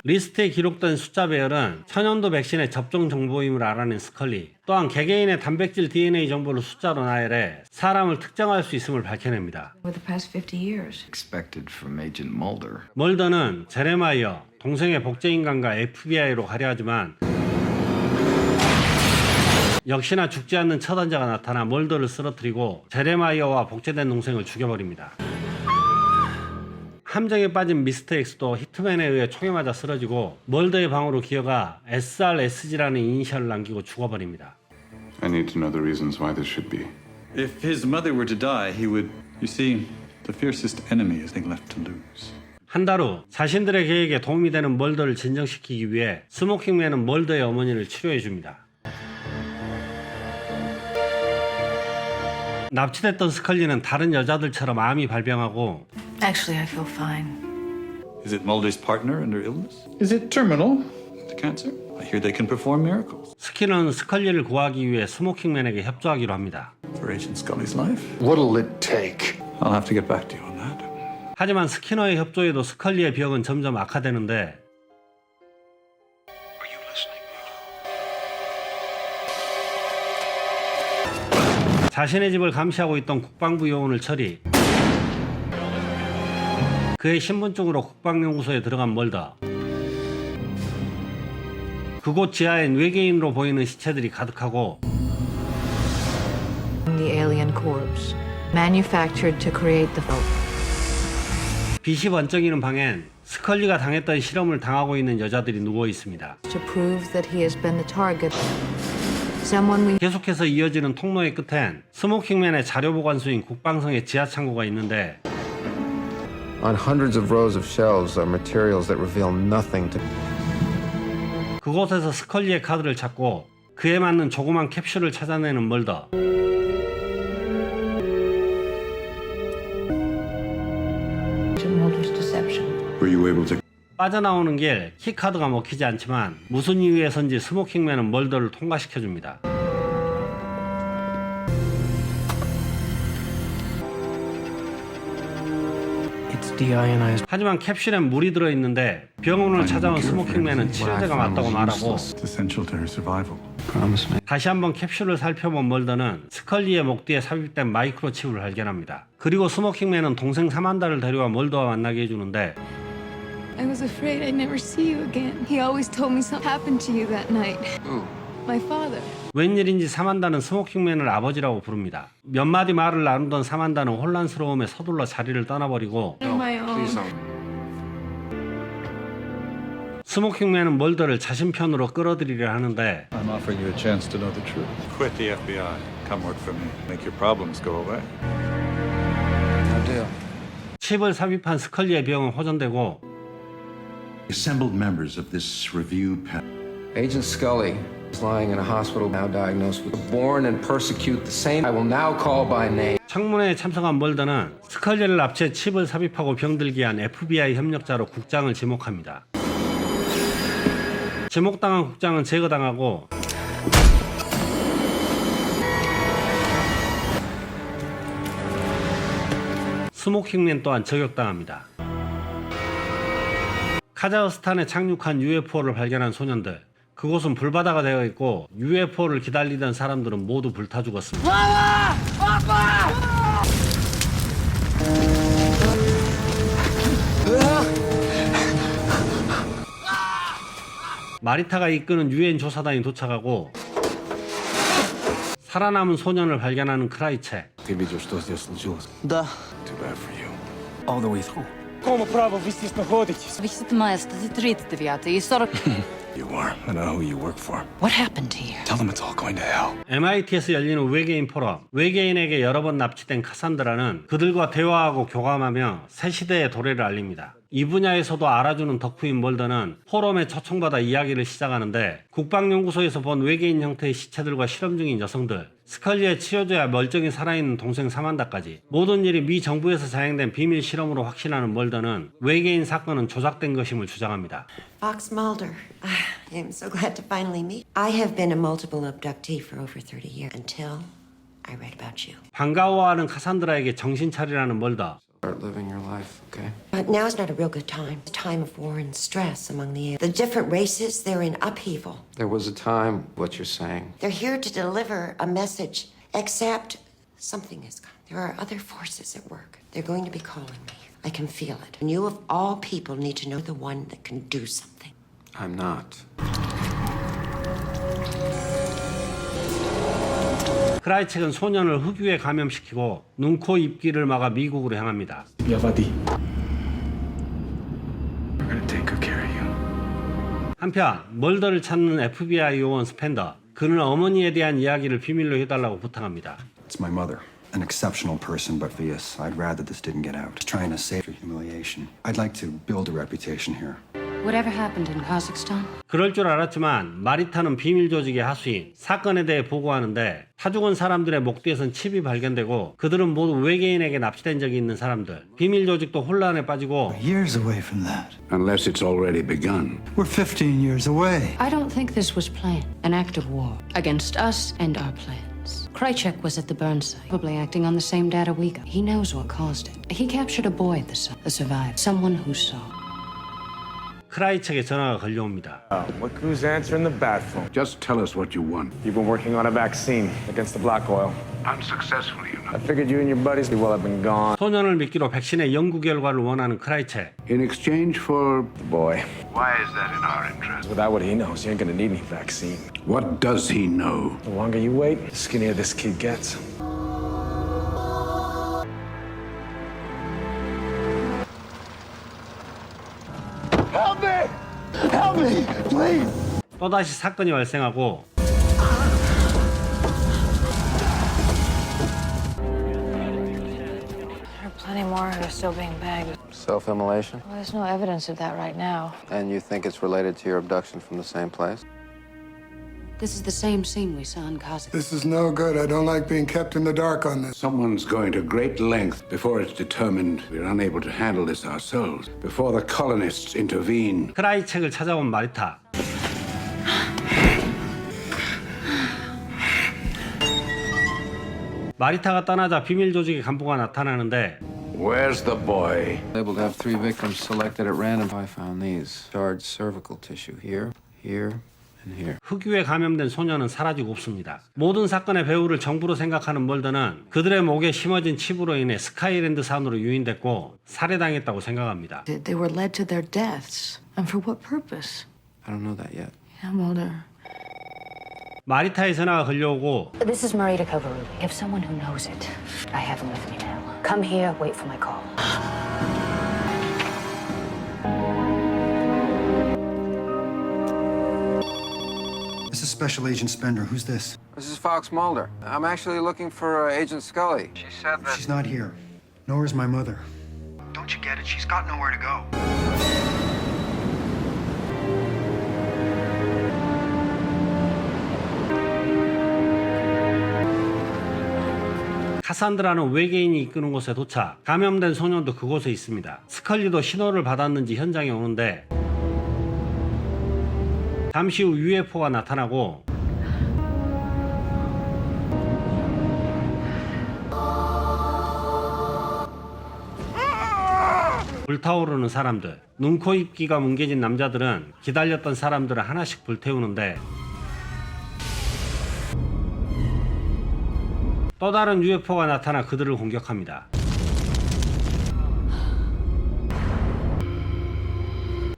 리스트에 기록된 숫자 배열은 천연두 백신의 접종 정보임을 알아낸 스컬리, 또한 개개인의 단백질 DNA 정보를 숫자로 나열해 사람을 특정할 수 있음을 밝혀냅니다. For the past 50 years. Expected from Agent Mulder. 멀더는 제레마이어, 동생의 복제인간과 FBI로 가려하지만 역시나 죽지 않는 처단자가 나타나 멀더를 쓰러뜨리고 제레마이어와 복제된 동생을 죽여버립니다. 함정에 빠진 미스터 X도 히트맨에 의해 총에 맞아 쓰러지고 멀더의 방으로 기어가 SRSG라는 이니셜을 남기고 죽어버립니다. I need to know the reasons why this should be. If his mother were to die, he would. You see, the fiercest enemy is they left to lose. 한 달 후 자신들의 계획에 도움이 되는 멀더를 진정시키기 위해 스모킹맨은 멀더의 어머니를 치료해줍니다. 납치됐던 스컬리는 다른 여자들처럼 암이 발병하고 Actually, I feel fine. Is it Mulder's partner in their illness? Is it terminal? The cancer? I hear they can perform miracles. 스키너는 스컬리를 구하기 위해 스모킹맨에게 협조하기로 합니다. For Agent Scully's life? What'll it take? I'll have to get back to you on that. 하지만 스키너의 협조에도 스컬리의 병은 점점 악화되는데 자신의 집을 감시하고 있던 국방부 요원을 처리, 그의 신분증으로 국방연구소에 들어간 멀더. 그곳 지하엔 외계인으로 보이는 시체들이 가득하고 The alien corpse, manufactured to create the film. 빛이 번쩍이는 방엔 스컬리가 당했던 실험을 당하고 있는 여자들이 누워 있습니다. To prove that he has been the target. Someone we 계속해서 이어지는 통로의 끝엔 스모킹맨의 자료 보관소인 국방성의 지하 창고가 있는데 On hundreds of rows of shelves are materials that reveal nothing to 그곳에서 스컬리의 카드를 찾고 그에 맞는 조그만 캡슐을 찾아내는 멀더. Mulder's deception. Were you able to? 빠져나오는 길 키카드가 먹히지 않지만 무슨 이유에선지 스모킹맨은 멀더를 통과시켜줍니다. 하지만 캡슐엔 물이 들어있는데 병원을 찾아온 스모킹맨은 치료제가 맞다고 말하고 Essential to her survival. 다시 한번 캡슐을 살펴본 멀더는 스컬리의 목 뒤에 삽입된 마이크로칩을 발견합니다. 그리고 스모킹맨은 동생 사만다를 데려와 멀더와 만나게 해주는데 I was afraid I'd never see you again. He always told me something happened to you that night. Who? My father. 웬일인지 사만다는 스모킹맨을 아버지라고 부릅니다. 몇 마디 말을 나누던 사만다는 혼란스러움에 서둘러 자리를 떠나버리고 On my own. 스모킹맨은 멀더를 자신 편으로 끌어들이려 하는데 I'm offering you a chance to know the truth. Quit the FBI. Come work for me. Make your problems go away. No deal. 칩을 삽입한 스컬리의 병은 호전되고 Assembled members of this review panel. Agent Scully is lying in a hospital now diagnosed with born and persecute the same I will now call by name. 청문회에 참석한 멀더는 스컬리를 납치해 칩을 삽입하고 병들게 한 FBI 협력자로 국장을 지목합니다. 지목당한 국장은 제거당하고 스모킹맨 또한 저격당합니다. 카자흐스탄에 착륙한 UFO를 발견한 소년들, 그곳은 불바다가 되어 있고 UFO를 기다리던 사람들은 모두 불타 죽었습니다. 마리타가 이끄는 유엔 조사단이 도착하고 살아남은 소년을 발견하는 크라이체. Ты видел, что здесь случилось? Да. Too bad for you. All the way through. Кому право вы здесь находитесь? 39 и 40. You are. I know who you work for. What happened here? Tell them it's all going to hell. MIT에서 열리는 외계인 포럼. 외계인에게 여러 번 납치된 카산드라는 그들과 대화하고 교감하며 새 시대의 도래를 알립니다. 이 분야에서도 알아주는 덕후인 멀더는 포럼에 초청받아 이야기를 시작하는데 국방연구소에서 본 외계인 형태의 시체들과 실험 중인 여성들, 스컬리의 치료제와 멀쩡히 살아있는 동생 사만다까지 모든 일이 미 정부에서 자행된 비밀 실험으로 확신하는 멀더는 외계인 사건은 조작된 것임을 주장합니다. Fox Mulder. I'm so glad to finally meet. I have been a multiple abductee for over 30 years until I read about you. 반가워하는 카산드라에게 정신 차리라는 멀더. Start living your life, okay? But now's not a real good time. It's a time of war and stress among the different races. They're in upheaval. There was a time, what you're saying. They're here to deliver a message, except something is coming. There are other forces at work. They're going to be calling me. I can feel it. And you, of all people, need to know the one that can do something. I'm not. 크라이책은 소년을 흑유에 감염시키고 눈, 코, 입, 귀를 막아 미국으로 향합니다. 한편 멀더를 찾는 FBI 요원 스펜더, 그는 어머니에 대한 이야기를 비밀로 해달라고 부탁합니다. It's my mother. An exceptional person, but for yes, I'd rather this didn't get out. Just trying to save her humiliation. I'd like to build a reputation here. Whatever happened in Kazakhstan? 그럴 줄 알았지만 마리타는 비밀 조직의 하수인, 사건에 대해 보고하는데 타 죽은 사람들의 목 뒤에선 칩이 발견되고 그들은 모두 외계인에게 납치된 적이 있는 사람들. 비밀 조직도 혼란에 빠지고 Years away from that. Unless it's already begun. We're 15 years away. I don't think this was planned. An act of war against us and our plans. Krychek was at the burn site, probably acting on the same data we got. He knows what caused it. He captured a boy at the site, a survivor, someone who saw. 크라이책에 전화가 걸려옵니다. Look who's answering the bat phone. Just tell us what you want. You've been working on a vaccine against the black oil. Unsuccessfully, you know. I figured you and your buddies would well have been gone. 소년을 미끼로 백신의 연구 결과를 원하는 크라이책. In exchange for... The boy. Why is that in our interest? Without what he knows, you ain't gonna need any vaccine. What does he know? The longer you wait, the skinnier this kid gets. Help me! Help me, please! 또다시 사건이 발생하고 There are plenty more who are still being bagged. Self-immolation? Well, there's no evidence of that right now. And you think it's related to your abduction from the same place? This is the same scene we saw in Kazakhstan. This is no good. I don't like being kept in the dark on this. Someone's going to great length before it's determined we're unable to handle this ourselves. Before the colonists intervene. 크라이책을 찾아온 마리타. 마리타가 떠나자 비밀 조직의 간부가 나타나는데 Where's the boy? Able to have 3 victims selected at random. I found these. Charred cervical tissue here, here, and here. 흑유에 감염된 소년은 사라지고 없습니다. 모든 사건의 배후를 정부로 생각하는 멀더는 그들의 목에 심어진 칩으로 인해 스카이랜드 산으로 유인됐고 살해당했다고 생각합니다. They were led to their deaths. And for what purpose? I don't know that yet. Yeah, Mulder. 마리타의 전화가 걸려오고 This is Marita Kovarubi. If someone who knows it, I have him with me now. Come here, wait for my call. This is Special Agent Spender. Who's this? This is Fox Mulder. I'm actually looking for Agent Scully. She said that... She's not here. Nor is my mother. Don't you get it? She's got nowhere to go. 카산드라는 외계인이 이끄는 곳에 도착. 감염된 소년도 그곳에 있습니다. 스컬리도 신호를 받았는지 현장에 오는데 잠시 후 UFO가 나타나고 불타오르는 사람들. 눈, 코, 입, 귀가 뭉개진 남자들은 기다렸던 사람들을 하나씩 불태우는데 또 다른 UFO가 나타나 그들을 공격합니다.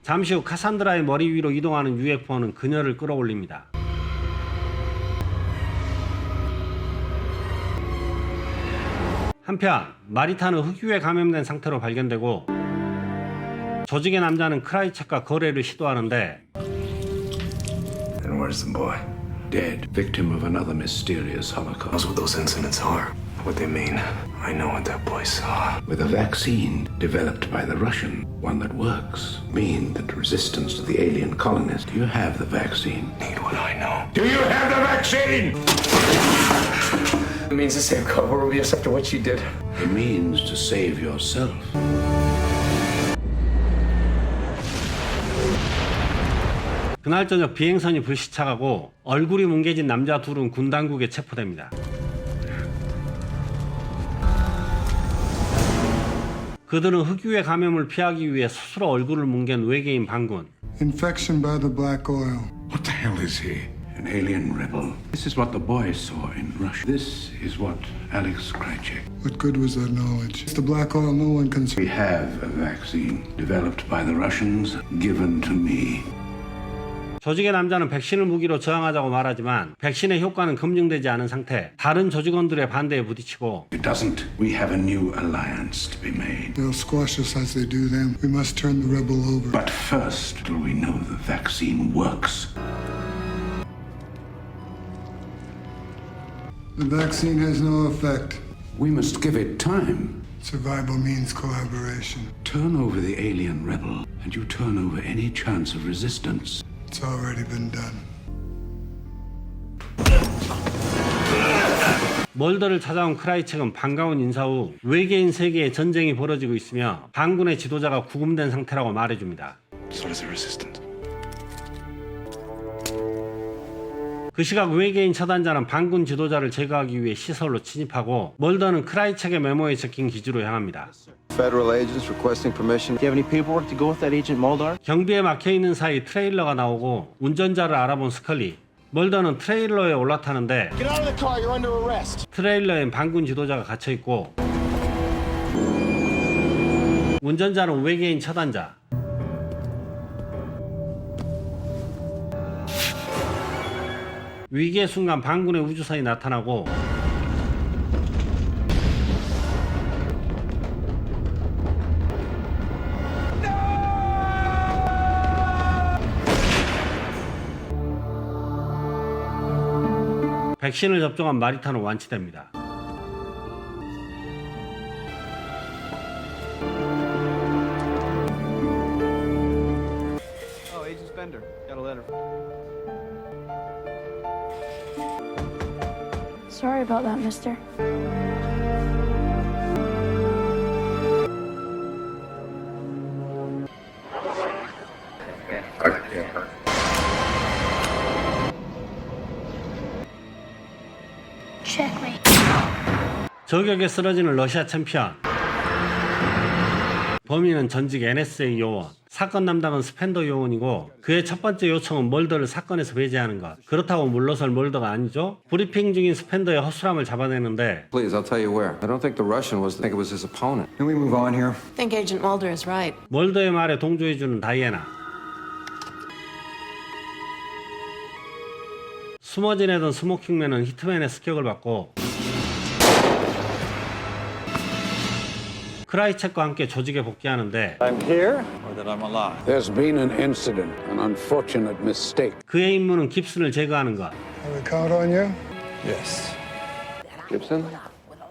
잠시 후 카산드라의 머리 위로 이동하는 UFO는 그녀를 끌어올립니다. 한편 마리타는 흑유에 감염된 상태로 발견되고 조직의 남자는 크라이책과 거래를 시도하는데 And where's the boy? Dead, victim of another mysterious holocaust. That's what those incidents are. What they mean. I know what that boy saw. With a vaccine developed by the Russian, one that works, mean that resistance to the alien colonists. Do you have the vaccine? Need what I know. Do you have the vaccine? It means to save Kovarubi after what she did. It means to save yourself. 그날 저녁 비행선이 불시착하고 얼굴이 뭉개진 남자 둘은 군 당국에 체포됩니다. 그들은 흑유의 감염을 피하기 위해 스스로 얼굴을 뭉갠 외계인 반군. Infection by the black oil. What the hell is he? An alien rebel? This is what the boys saw in Russia. This is what Alex Krycek. What good was that knowledge? It's the black oil no one can see. We have a vaccine developed by the Russians, given to me. 조직의 남자는 백신을 무기로 저항하자고 말하지만 백신의 효과는 검증되지 않은 상태, 다른 조직원들의 반대에 부딪히고 It doesn't. We have a new alliance to be made. They'll squash us as they do them. We must turn the rebel over. But first, till we know the vaccine works. The vaccine has no effect. We must give it time. Survival means collaboration. Turn over the alien rebel, and you turn over any chance of resistance. It's already been done. 멀더를 찾아온 크라이첵은 반가운 인사 후 외계인 세계에 전쟁이 벌어지고 있으며 반군의 지도자가 구금된 상태라고 말해줍니다. So does the resistance. 그 시각 외계인 처단자는 반군 지도자를 제거하기 위해 시설로 진입하고 멀더는 크라이첵의 메모에 적힌 기지로 향합니다. Federal agents requesting permission. Do you have any paperwork to go with that Agent Mulder? 경비에 막혀있는 사이 트레일러가 나오고 운전자를 알아본 스컬리. 멀더는 트레일러에 올라타는데 Get out of the car. You're under arrest. 트레일러엔 반군 지도자가 갇혀있고 운전자는 외계인 처단자. 위기의 순간 반군의 우주선이 나타나고 백신을 접종한 마리타는 완치됩니다. Oh, Agent Spender. Got a letter. Sorry about that, mister. Checkmate. 저격에 쓰러지는 러시아 챔피언. 범인은 전직 NSA 요원. 사건 담당은 스펜더 요원이고 그의 첫 번째 요청은 멀더를 사건에서 배제하는 것. 그렇다고 물러설 멀더가 아니죠. 브리핑 중인 스펜더의 허술함을 잡아내는데 Please, I'll tell you where. I don't think the Russian was. I think it was his opponent. Can we move on here? I think Agent Mulder is right. 멀더의 말에 동조해주는 다이애나. 숨어 지내던 스모킹맨은 히트맨의 습격을 받고 크라이첵과 함께 조직에 복귀하는데 I'm here, or that I'm alive. There's been an incident, an unfortunate mistake. 그의 임무는 깁슨을 제거하는 것. Can we count on you? Yes. Gibson?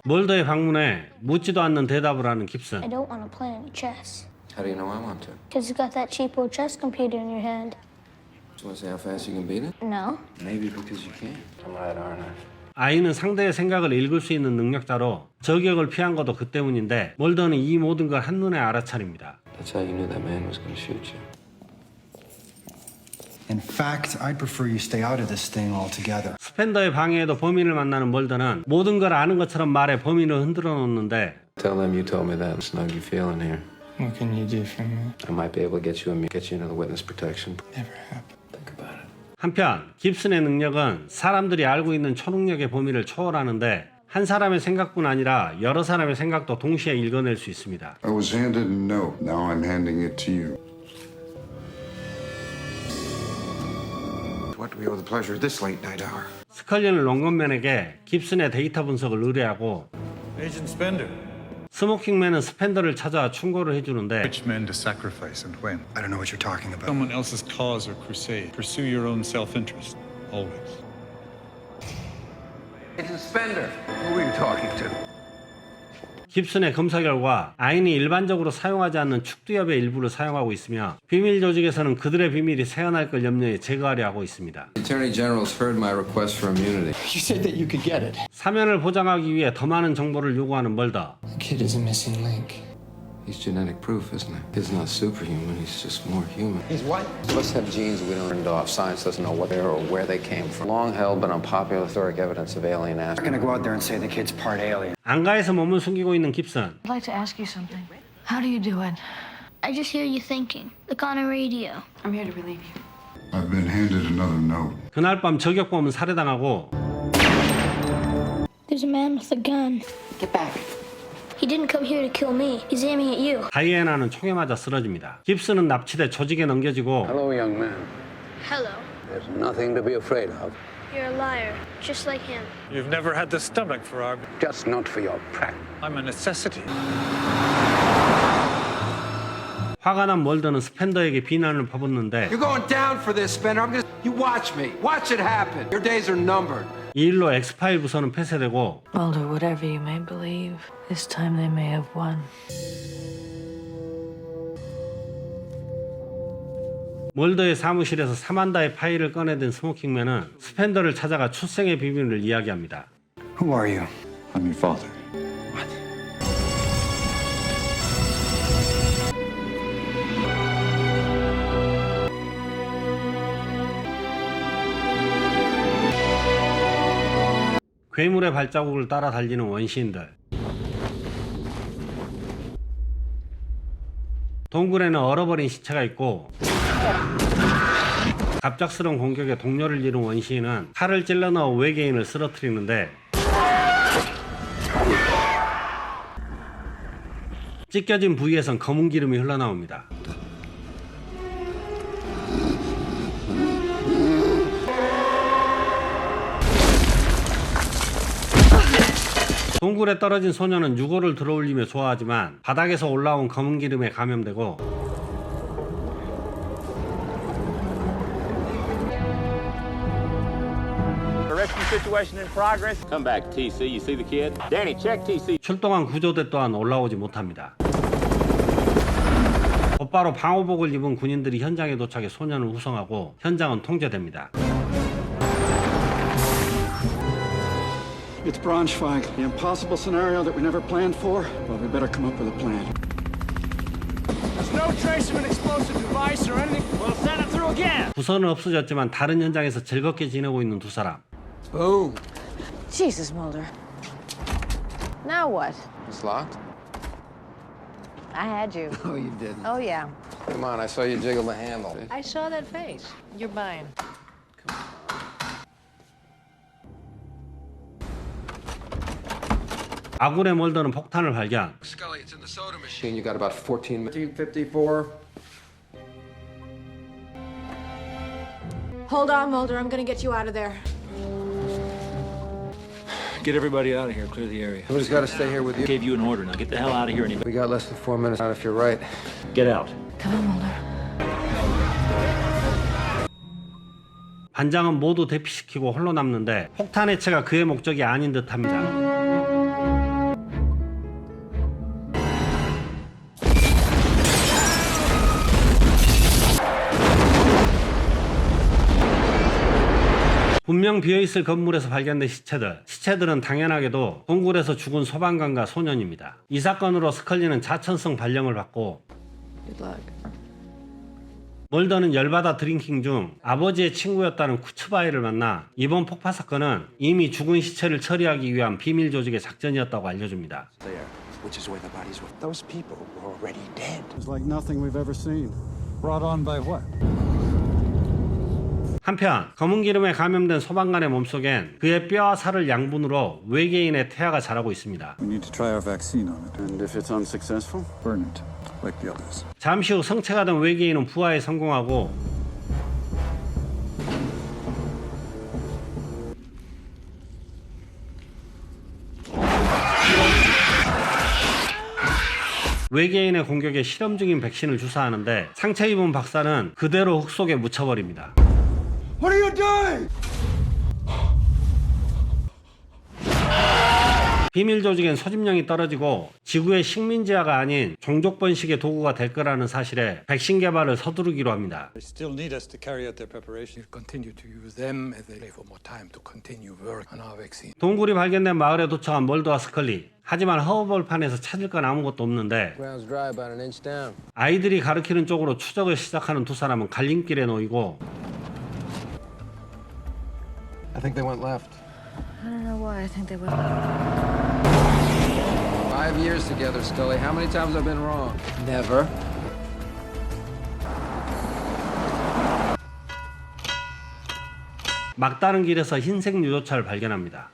멀더의 방문에 묻지도 않는 대답을 하는 깁슨. I don't want to play any chess. How do you know I want to? Because you got that cheap old chess computer in your hand. Do you want to see how fast you can beat it? No. Maybe because you can. I'm right, aren't I? 아이는 상대의 생각을 읽을 수 있는 능력자로 저격을 피한 것도 그 때문인데 멀더는 이 모든 걸 한눈에 알아차립니다. That's how you knew that man was going to shoot you. In fact, I'd prefer you stay out of this thing altogether. 스펜더의 방해에도 범인을 만나는 멀더는 모든 걸 아는 것처럼 말해 범인을 흔들어 놓는데 Tell them you told me that. Snug you feel in here. What can you do for me? I might be able to get you into the witness protection. Never happened. Think about it. 한편 깁슨의 능력은 사람들이 알고 있는 초능력의 범위를 초월하는데 한 사람의 생각뿐 아니라 여러 사람의 생각도 동시에 읽어낼 수 있습니다. I was handed a note. Now I'm handing it to you. What do we owe the pleasure of this late night hour? 스컬리는 롱건맨에게 깁슨의 데이터 분석을 의뢰하고 Agent Spender. 스모킹맨은 스펜더를 찾아 충고를 해주는데 Which men to sacrifice and when? I don't know what you're talking about. Someone else's cause or crusade. Pursue your own self-interest. Always. Agent Spender. Who are you talking to? 깁슨의 검사 결과 아인이 일반적으로 사용하지 않는 축두엽의 일부를 사용하고 있으며 비밀 조직에서는 그들의 비밀이 새어날 걸 염려해 제거하려 하고 있습니다. The Attorney General's heard my request for immunity. You said that you could get it. 사면을 보장하기 위해 더 많은 정보를 요구하는 멀더. The kid is a missing link. He's genetic proof, isn't he? He's not superhuman. He's just more human. He's what? Must have genes we don't know of. Science doesn't know what they are or where they came from. Long held but unpopular historic evidence of alien I'm not aspects. gonna go out there and say the kid's part alien. 안가에서 몸을 숨기고 있는 깁슨. I'd like to ask you something. How do you do it? I just hear you thinking, like on a radio. I'm here to relieve you. I've been handed another note. 그날 밤 저격범은 살해당하고 There's a man with a gun. Get back. He didn't come here to kill me. He's aiming at you. 다이애나는 총에 맞아 쓰러집니다. 깁스는 납치돼 조직에 넘겨지고 Hello, young man. Hello. There's nothing to be afraid of. You're a liar, just like him. You've never had the stomach for our... Just not for your practice. I'm a necessity. 화가 난 멀더는 스펜더에게 비난을 퍼붓는데 You're going down for this, Spender. I'm gonna. You watch me. Watch it happen. Your days are numbered. 이 일로 엑스파일 부서는 폐쇄되고 Mulder, whatever you may believe, this time they may have won. 멀더의 사무실에서 사만다의 파일을 꺼내든 스모킹맨은 스펜더를 찾아가 출생의 비밀을 이야기합니다. Who are you? I'm your father. 괴물의 발자국을 따라 달리는 원시인들. 동굴에는 얼어버린 시체가 있고 갑작스러운 공격에 동료를 잃은 원시인은 칼을 찔러 넣어 외계인을 쓰러뜨리는데 찢겨진 부위에선 검은 기름이 흘러나옵니다. 동굴에 떨어진 소녀는 유골을 들어올리며 좋아하지만 바닥에서 올라온 검은 기름에 감염되고 Rescue situation in progress. Come back, TC. You see the kid? Danny, check TC. 출동한 구조대 또한 올라오지 못합니다. 곧바로 방호복을 입은 군인들이 현장에 도착해 소년을 후송하고 현장은 통제됩니다. It's Braunschweig. The impossible scenario that we never planned for? Well, we better come up with a plan. There's no trace of an explosive device or anything. We'll send it through again. 부서는 없어졌지만 다른 현장에서 즐겁게 지내고 있는 두 사람. Boom. Jesus, Mulder. Now what? It's locked. I had you. Oh, you didn't. Oh, yeah. Come on, I saw you jiggle the handle. I saw that face. You're mine. 아군의 멀더는 폭탄을 발견. Scully, it's in the soda machine. You got about 14 minutes. 54. Hold on, Mulder. I'm gonna get you out of there. Get everybody out of here. Clear the area. Somebody's got to stay here with you. Gave you an order. Now get the hell out of here. Anybody? We got less than 4 minutes out if you're right. Get out. Come on, Mulder. 반장은 모두 대피시키고 홀로 남는데 폭탄 해체가 그의 목적이 아닌 듯합니다. 분명 비어있을 건물에서 발견된 시체들은 당연하게도 동굴에서 죽은 소방관과 소년입니다. 이 사건으로 스컬리는 자천성 발령을 받고 Good luck. 멀더는 열받아 드링킹 중 아버지의 친구였다는 쿠츠바이를 만나 이번 폭파 사건은 이미 죽은 시체를 처리하기 위한 비밀 조직의 작전이었다고 알려줍니다. Which is where the bodies were. Those people were already dead. It's like nothing we've ever seen. Brought on by what? 한편 검은 기름에 감염된 소방관의 몸속엔 그의 뼈와 살을 양분으로 외계인의 태아가 자라고 있습니다. We need to try our vaccine on it. And if it's unsuccessful, burn it, like the others. 잠시 후 성체가 된 외계인은 부화에 성공하고 외계인의 공격에 실험 중인 백신을 주사하는데 상처 입은 박사는 그대로 흙 속에 묻혀버립니다. What are you doing? 비밀 조직엔 소집령이 떨어지고 지구의 식민지화가 아닌 종족 번식의 도구가 될 거라는 사실에 백신 개발을 서두르기로 합니다. They still need us to carry out their preparation. We'll continue to use them as they for more time to continue work on our vaccine. 동굴이 발견된 마을에 도착한 멀더와 스컬리. 하지만 허허벌판에서 찾을 건 아무것도 없는데 Ground's dry about an inch down. 아이들이 가리키는 쪽으로 추적을 시작하는 두 사람은 갈림길에 놓이고 I think they went left. I don't know why. I think they went. I 5 years together, Scully. How many times I've been wrong? Never. 막다른 길에서 흰색 유조차를 발견합니다.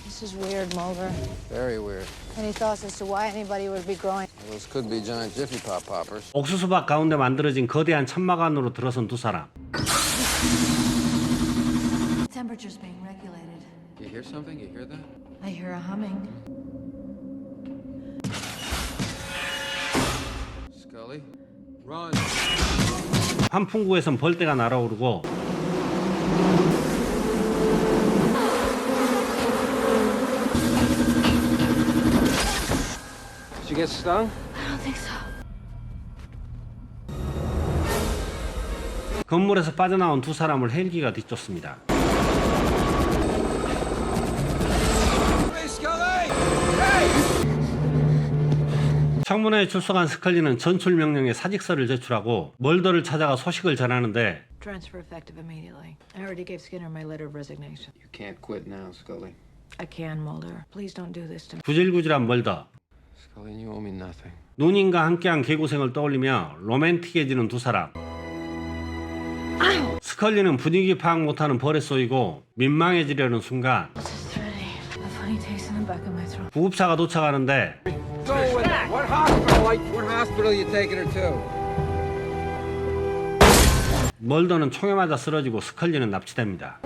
This is weird, Mulder. Very weird. Any thoughts as to why anybody would be growing? Those could be giant Jiffy Pop poppers. 옥수수밭 가운데 만들어진 거대한 천막 안으로 들어선 두 사람. Temperature's being regulated. You hear something? You hear that? I hear a humming. Scully, run. 환풍구에선 벌떼가 날아오르고 Did you get stung? I don't think so. 건물에서 빠져나온 두 사람을 헬기가 뒤쫓습니다. Hey, Scully! Hey! 청문회에 출석한 스컬리는 전출 명령에 사직서를 제출하고 멀더를 찾아가 소식을 전하는데 Transfer effective immediately. I already gave Skinner my letter of resignation. You can't quit now, Scully. I can, Mulder. Please don't do this to me. 구질구질한 멀더, Scully, you owe me nothing. 누님과 함께한 개고생을 떠올리며 로맨틱해지는 두 사람. 스컬리는 분위기 파악 못하는 벌에 쏘이고 민망해지려는 순간 A funny taste in the back of my throat. 구급차가 도착하는데 Go with it. What hospital you taking her to? 멀더는 총에 맞아 쓰러지고 스컬리는 납치됩니다.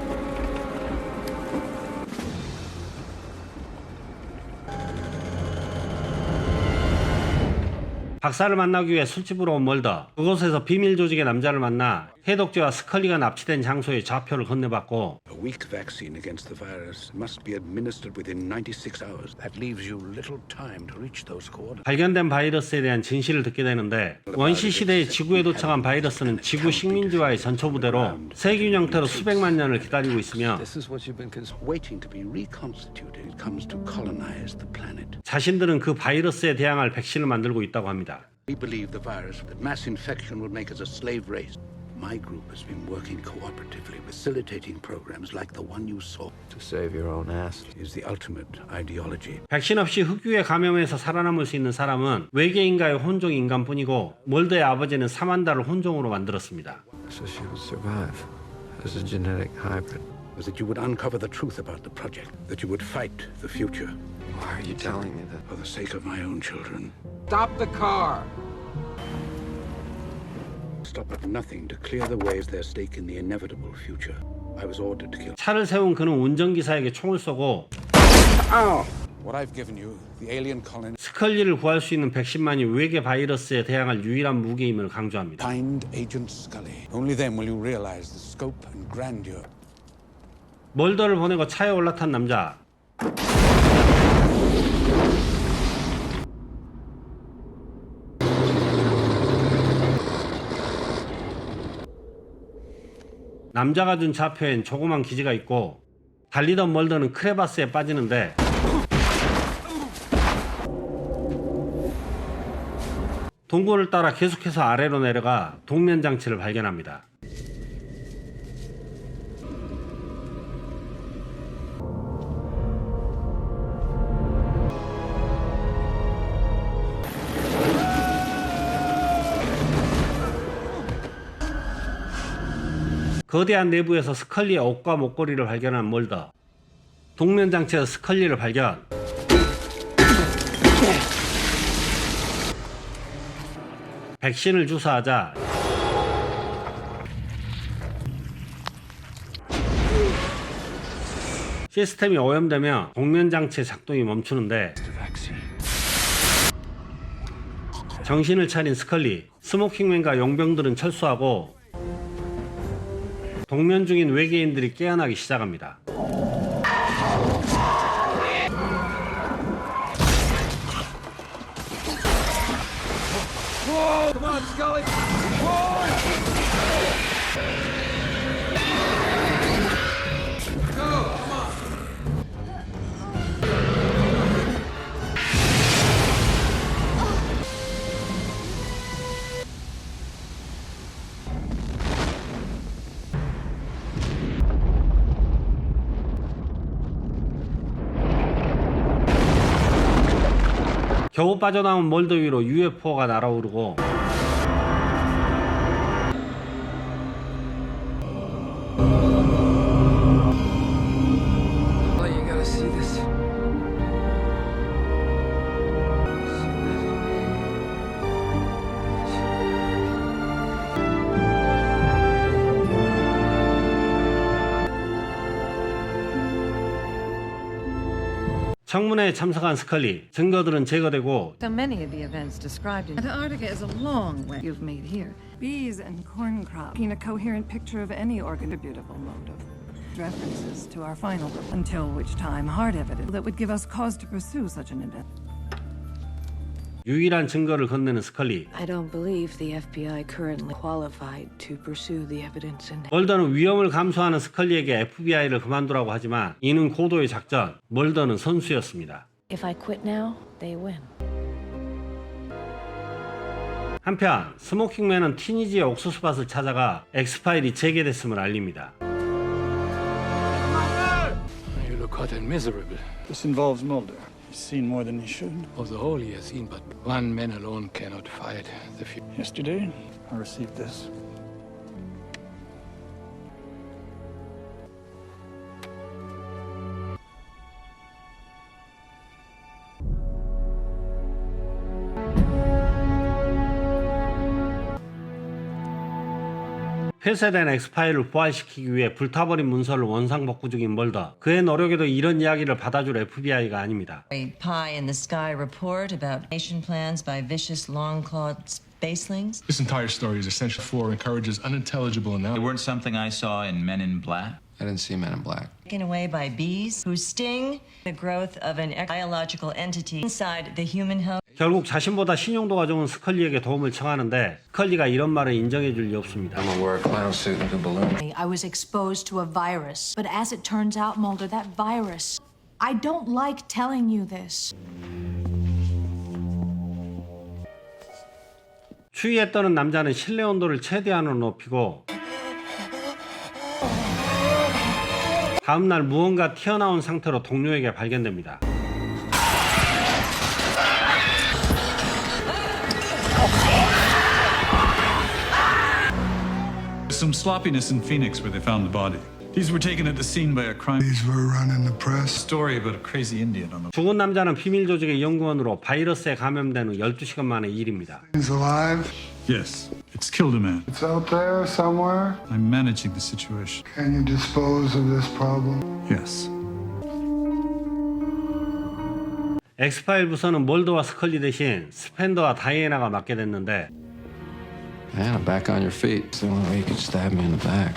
박사를 만나기 위해 술집으로 온 멀더. 그곳에서 비밀 조직의 남자를 만나 해독제와 스컬리가 납치된 장소의 좌표를 건네받고 A weak vaccine against the virus must be administered within 96 hours. That leaves you little time to reach those coordinates. 발견된 바이러스에 대한 진실을 듣게 되는데 원시 시대에 지구에 도착한 바이러스는 지구 식민지와의 전초부대로 세균 형태로 수백만 년을 기다리고 있으며 This is what you've been waiting to be reconstituted. It comes to colonize the planet. 자신들은 그 바이러스에 대항할 백신을 만들고 있다고 합니다. We believe the virus, that mass infection would make us a slave race. My group has been working cooperatively, facilitating programs like the one you saw. To save your own ass. Is the ultimate ideology. 백신 없이 흑유에 감염해서 살아남을 수 있는 사람은 외계인과의 혼종 인간뿐이고 멀더의 아버지는 사만다를 혼종으로 만들었습니다. So she would survive as a genetic hybrid. Was that you would uncover the truth about the project, that you would fight the future. Why are you telling me that? For the sake of my own children. Stop the car! Stop at nothing to clear the way as their stake in the inevitable future. I was ordered to kill. 차를 세운 그는 운전기사에게 총을 쏘고 What I've given you, the alien colony. 스컬리를 구할 수 있는 백신만이 외계 바이러스에 대항할 유일한 무기임을 강조합니다. Find Agent Scully. Only then will you realize the scope and grandeur. 멀더를 보내고 차에 올라탄 남자. 남자가 준 좌표엔 조그만 기지가 있고 달리던 멀더는 크레바스에 빠지는데 동굴을 따라 계속해서 아래로 내려가 동면장치를 발견합니다. 거대한 내부에서 스컬리의 옷과 목걸이를 발견한 멀더. 동면장치에서 스컬리를 발견. 백신을 주사하자 시스템이 오염되며 동면장치의 작동이 멈추는데 정신을 차린 스컬리, 스모킹맨과 용병들은 철수하고 동면 중인 외계인들이 깨어나기 시작합니다. Whoa! Come on, Scully! Whoa! Go! Come on! 겨우 빠져나온 멀더 위로 UFO가 날아오르고 Oh, you gotta see this. 청문회에 참석한 스컬리, 증거들은 제거되고 So many of the events described in Antarctica is a long way you've made here. Bees and corn crop, in a coherent picture of any attributable motive. References to our final, until which time hard evidence that would give us cause to pursue such an event. 유일한 증거를 건네는 스컬리. I don't believe the FBI currently qualified to pursue the evidence in. 멀더는 위험을 감수하는 스컬리에게 FBI를 그만두라고 하지만 이는 고도의 작전, 멀더는 선수였습니다. If I quit now, they win. 한편 스모킹맨은 티니지의 옥수수밭을 찾아가 엑스파일이 재개됐음을 알립니다. You look hot and miserable. This involves Mulder. He's seen more than he should. Of the whole he has seen, but one man alone cannot fight the few. Yesterday, I received this. 폐쇄된 엑스파일을 부활시키기 위해 불타버린 문서를 원상복구 중인 멀더. 그의 노력에도 이런 이야기를 받아줄 FBI가 아닙니다. A pie in the sky report about nation plans by vicious long-clawed spacelings. This entire story is essential for encourages unintelligible analysis. They weren't something I saw in Men in Black. I didn't see Men in Black. Taken away by bees who sting the growth of an biological entity inside the human host. 결국 자신보다 신용도가 좋은 스컬리에게 도움을 청하는데 스컬리가 이런 말을 인정해 줄 리 없습니다. I'm gonna wear a clown suit and do balloons. I was exposed to a virus, but as it turns out, Mulder, that virus, I don't like telling you this. 추위에 떠는 남자는 실내 온도를 최대한으로 높이고 다음날 무언가 튀어나온 상태로 동료에게 발견됩니다. Some sloppiness in Phoenix where they found the body. These were taken at the scene by a crime. These were run in the press. Story about a crazy Indian on the. 죽은 남자는 비밀 조직의 연구원으로 바이러스에 감염된 후 12시간 만의 일입니다. He's alive. Yes, it's killed a man. It's out there somewhere. I'm managing the situation. Can you dispose of this problem? Yes. 엑스파일 부서는 멀더와 스컬리 대신 스펜더와 다이애나가 맡게 됐는데 Diana, back on your feet. It's the only way you could stab me in the back.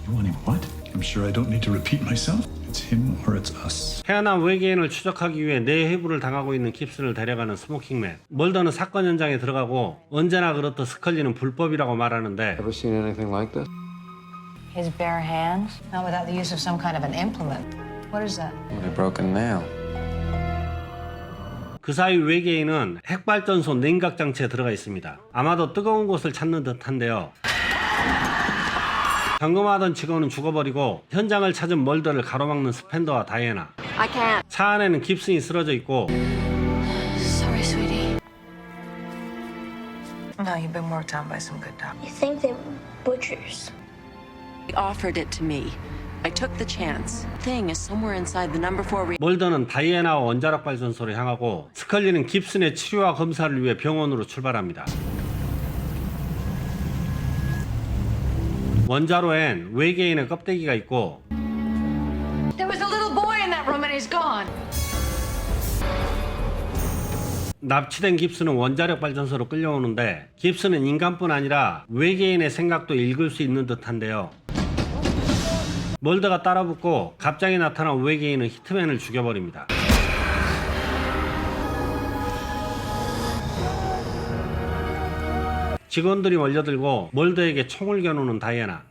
You want him what? I'm sure I don't need to repeat myself. It's him or it's us. 태어난 외계인을 추적하기 위해 뇌해부를 당하고 있는 깁슨을 데려가는 스모킹맨. 멀더는 사건 현장에 들어가고 언제나 그렇듯 스컬리는 불법이라고 말하는데 Ever seen anything like this? His bare hands? Not without the use of some kind of an implement. What is that? A broken nail. 그 사이 외계인은 핵발전소 냉각 장치에 들어가 있습니다. 아마도 뜨거운 곳을 찾는 듯한데요. 점검하던 직원은 죽어버리고 현장을 찾은 멀더를 가로막는 스펜더와 다이애나. I can't. 차 안에는 깁슨이 쓰러져 있고 Sorry, sweetie. No, you've been worked on by some good doctors. You think they were butchers? He offered it to me. I took the chance. Thing is somewhere inside the number 4 멀더는 다이애나와 원자력 발전소로 향하고 스컬리는 깁슨의 치료와 검사를 위해 병원으로 출발합니다. 원자로엔 외계인의 껍데기가 있고 There was a little boy in that room and he's gone. 납치된 깁슨은 원자력 발전소로 끌려오는데 깁슨은 인간뿐 아니라 외계인의 생각도 읽을 수 있는 듯한데요. 멀더가 따라붙고 갑자기 나타난 외계인은 히트맨을 죽여버립니다. 직원들이 몰려들고 멀더에게 총을 겨누는 다이애나.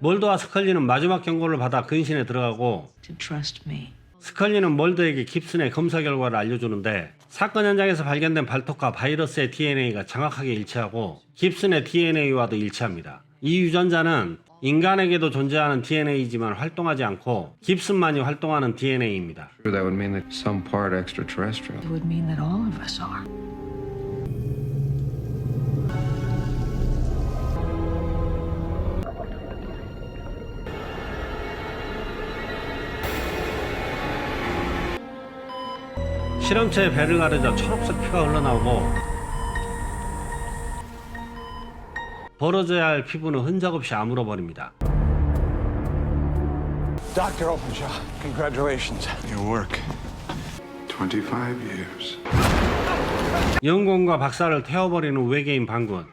멀더와 스컬리는 마지막 경고를 받아 근신에 들어가고 To trust me. 스컬리는 멀더에게 깁슨의 검사 결과를 알려주는데 사건 현장에서 발견된 발톱과 바이러스의 DNA가 정확하게 일치하고 깁슨의 DNA와도 일치합니다. 이 유전자는 인간에게도 존재하는 DNA이지만 활동하지 않고 깁슨만이 활동하는 DNA입니다. That would mean that some part extraterrestrial. It would mean that all of us are. 실험체의 배를 가르자 초록색 피가 흘러나오고 벌어져야 할 피부는 흔적없이 아물어버립니다. Dr. Openshaw, congratulations. Your work. 25 years. 영공과 박사를 태워버리는 외계인 반군.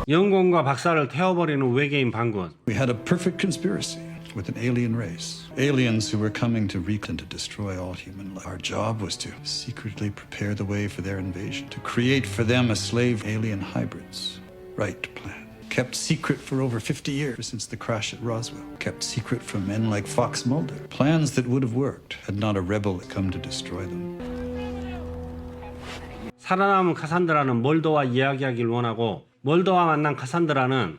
영공과 박사를 태워버리는 외계인 반군. We had a perfect conspiracy with an alien race. Aliens who were coming to wreak and to destroy all human life. Our job was to secretly prepare the way for their invasion, to create for them a slave alien hybrids. Right plan. Kept secret for over 50 years since the crash at Roswell. Kept secret from men like Fox Mulder. Plans that would have worked had not a rebel come to destroy them. 살아남은 카산드라는 멀더와 이야기하길 원하고 멀더와 만난 카산드라는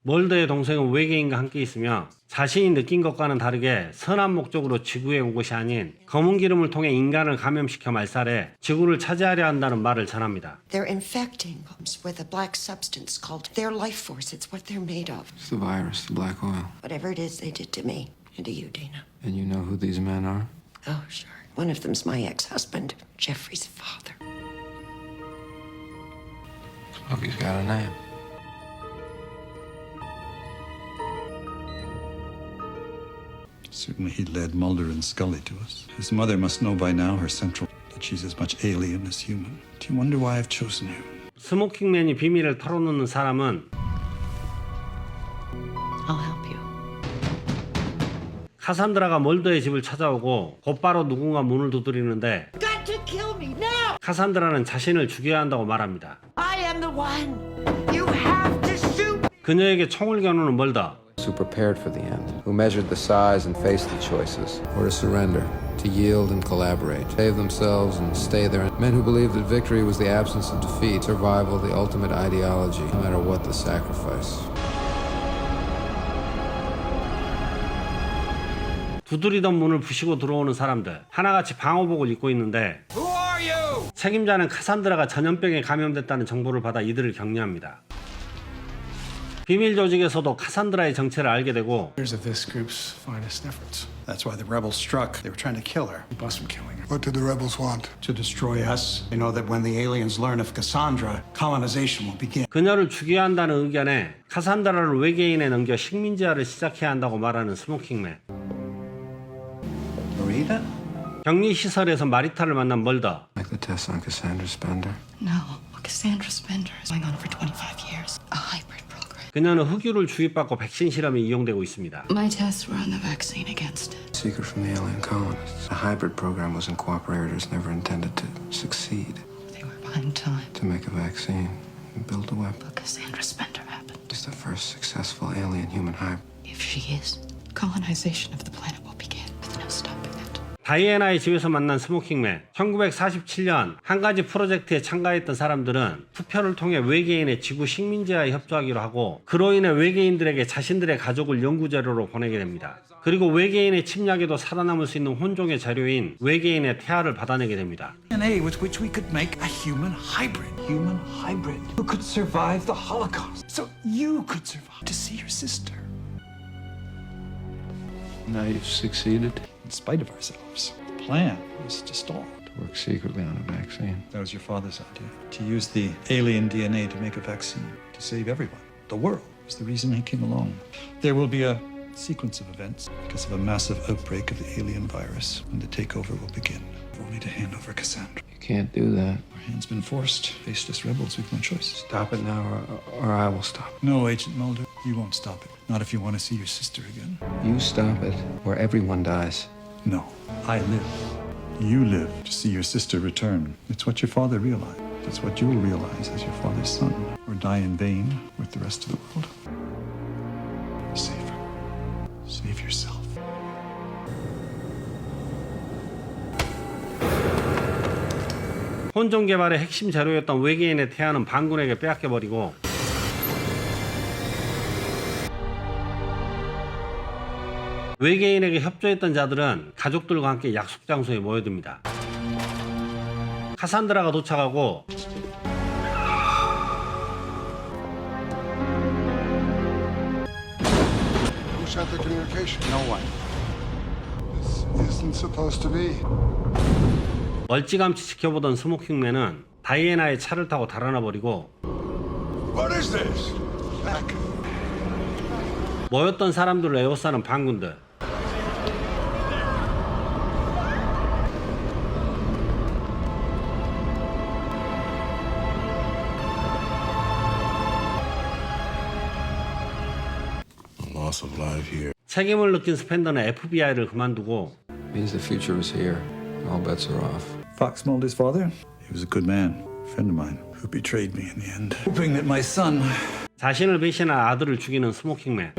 멀더의 동생은 외계인과 함께 있으며 자신이 느낀 것과는 다르게 선한 목적으로 지구에 온 것이 아닌 검은 기름을 통해 인간을 감염시켜 말살해 지구를 차지하려 한다는 말을 전합니다. They're infecting homes with a black substance called their life force. It's what they're made of. It's the virus, the black oil. Whatever it is they did to me and to you, Dana. And you know who these men are? Oh, sure. One of them's my ex-husband, Jeffrey's father. Smokey's got a name. Certainly he led Mulder and Scully to us. His mother must know by now her central that she's as much alien as human. Do you wonder why I've chosen you? 스모킹맨이 비밀을 털어놓는 사람은 I'll help you. 카산드라가 멀더의 집을 찾아오고 곧바로 누군가 문을 두드리는데 Got to kill me now! 카산드라는 자신을 죽여야 한다고 말합니다. I am the one! You have to shoot! 그녀에게 총을 겨누는 멀더. Who prepared for the end, who measured the size and faced the choices, or to surrender, to yield and collaborate, save themselves and stay there. Men who believed that victory was the absence of defeat, survival the ultimate ideology, no matter what the sacrifice. 두드리던 문을 부시고 들어오는 사람들 하나같이 방호복을 입고 있는데 책임자는 카산드라가 전염병에 감염됐다는 정보를 받아 이들을 격리합니다. 비밀 조직에서도 카산드라의 정체를 알게 되고 Here's of this group's finest efforts. That's why the rebels struck. They were trying to kill her. We bust from killing her. What did the rebels want? To destroy us. They know that when the aliens learn of Cassandra, colonization will begin. 그녀를 죽여야 한다는 의견에 카산드라를 외계인에 넘겨 식민지화를 시작해야 한다고 말하는 스모킹맨. Marita? 격리 시설에서 마리타를 만난 멀더. Like the test on Cassandra Spender. No, Cassandra Spender is going on for 25 years. A hybrid program. 그녀는 흑유를 주입받고 백신 실험에 이용되고 있습니다. My tests were on the vaccine against it. Secret from the alien colonists. The hybrid program wasn't cooperators, never intended to succeed. They were buying time. To make a vaccine and build a weapon. But Cassandra Spender happened. It's the first successful alien-human hybrid. If she is, colonization of the planet will begin with no stopping it. 다이애나의 집에서 만난 스모킹맨. 1947년 한 가지 프로젝트에 참가했던 사람들은 투표를 통해 외계인의 지구 식민지화에 협조하기로 하고 그로 인해 외계인들에게 자신들의 가족을 연구자료로 보내게 됩니다. 그리고 외계인의 침략에도 살아남을 수 있는 혼종의 자료인 외계인의 태아를 받아내게 됩니다. DNA with which we could make a human hybrid. Human hybrid. Who could survive the Holocaust. So you could survive to see your sister. Now you've succeeded. In spite of ourselves. The plan was to stall. To work secretly on a vaccine. That was your father's idea. To use the alien DNA to make a vaccine. To save everyone. The world was the reason he came along. There will be a sequence of events because of a massive outbreak of the alien virus. And the takeover will begin. Only to hand over Cassandra. You can't do that. Our hand's been forced. Faceless rebels, we've no choice. Stop it now or I will stop it. No, Agent Mulder. You won't stop it. Not if you want to see your sister again. You stop it or everyone dies. No, I live. You live to see your sister return. It's what your father realized. It's what you'll realize as your father's son. Or die in vain with the rest of the world. Save her. Save yourself. 혼종 개발의 핵심 재료였던 외계인의 태아는 반군에게 빼앗겨버리고 외계인에게 협조했던 자들은 가족들과 함께 약속 장소에 모여듭니다. 카산드라가 도착하고 Who shut the communication? No one. This isn't supposed to be. 멀찌감치 지켜보던 스모킹맨은 다이애나의 차를 타고 달아나 버리고 What is this? Back. 모였던 사람들을 에워싸는 반군들. Loss of life here. 책임을 느낀 스펜더는 FBI를 그만두고 Means the future is here. All bets are off. Fox Mulder's father? He was a good man, a friend of mine, who betrayed me in the end. Hoping that my son... 자신을 배신한 아들을 죽이는 스모킹맨.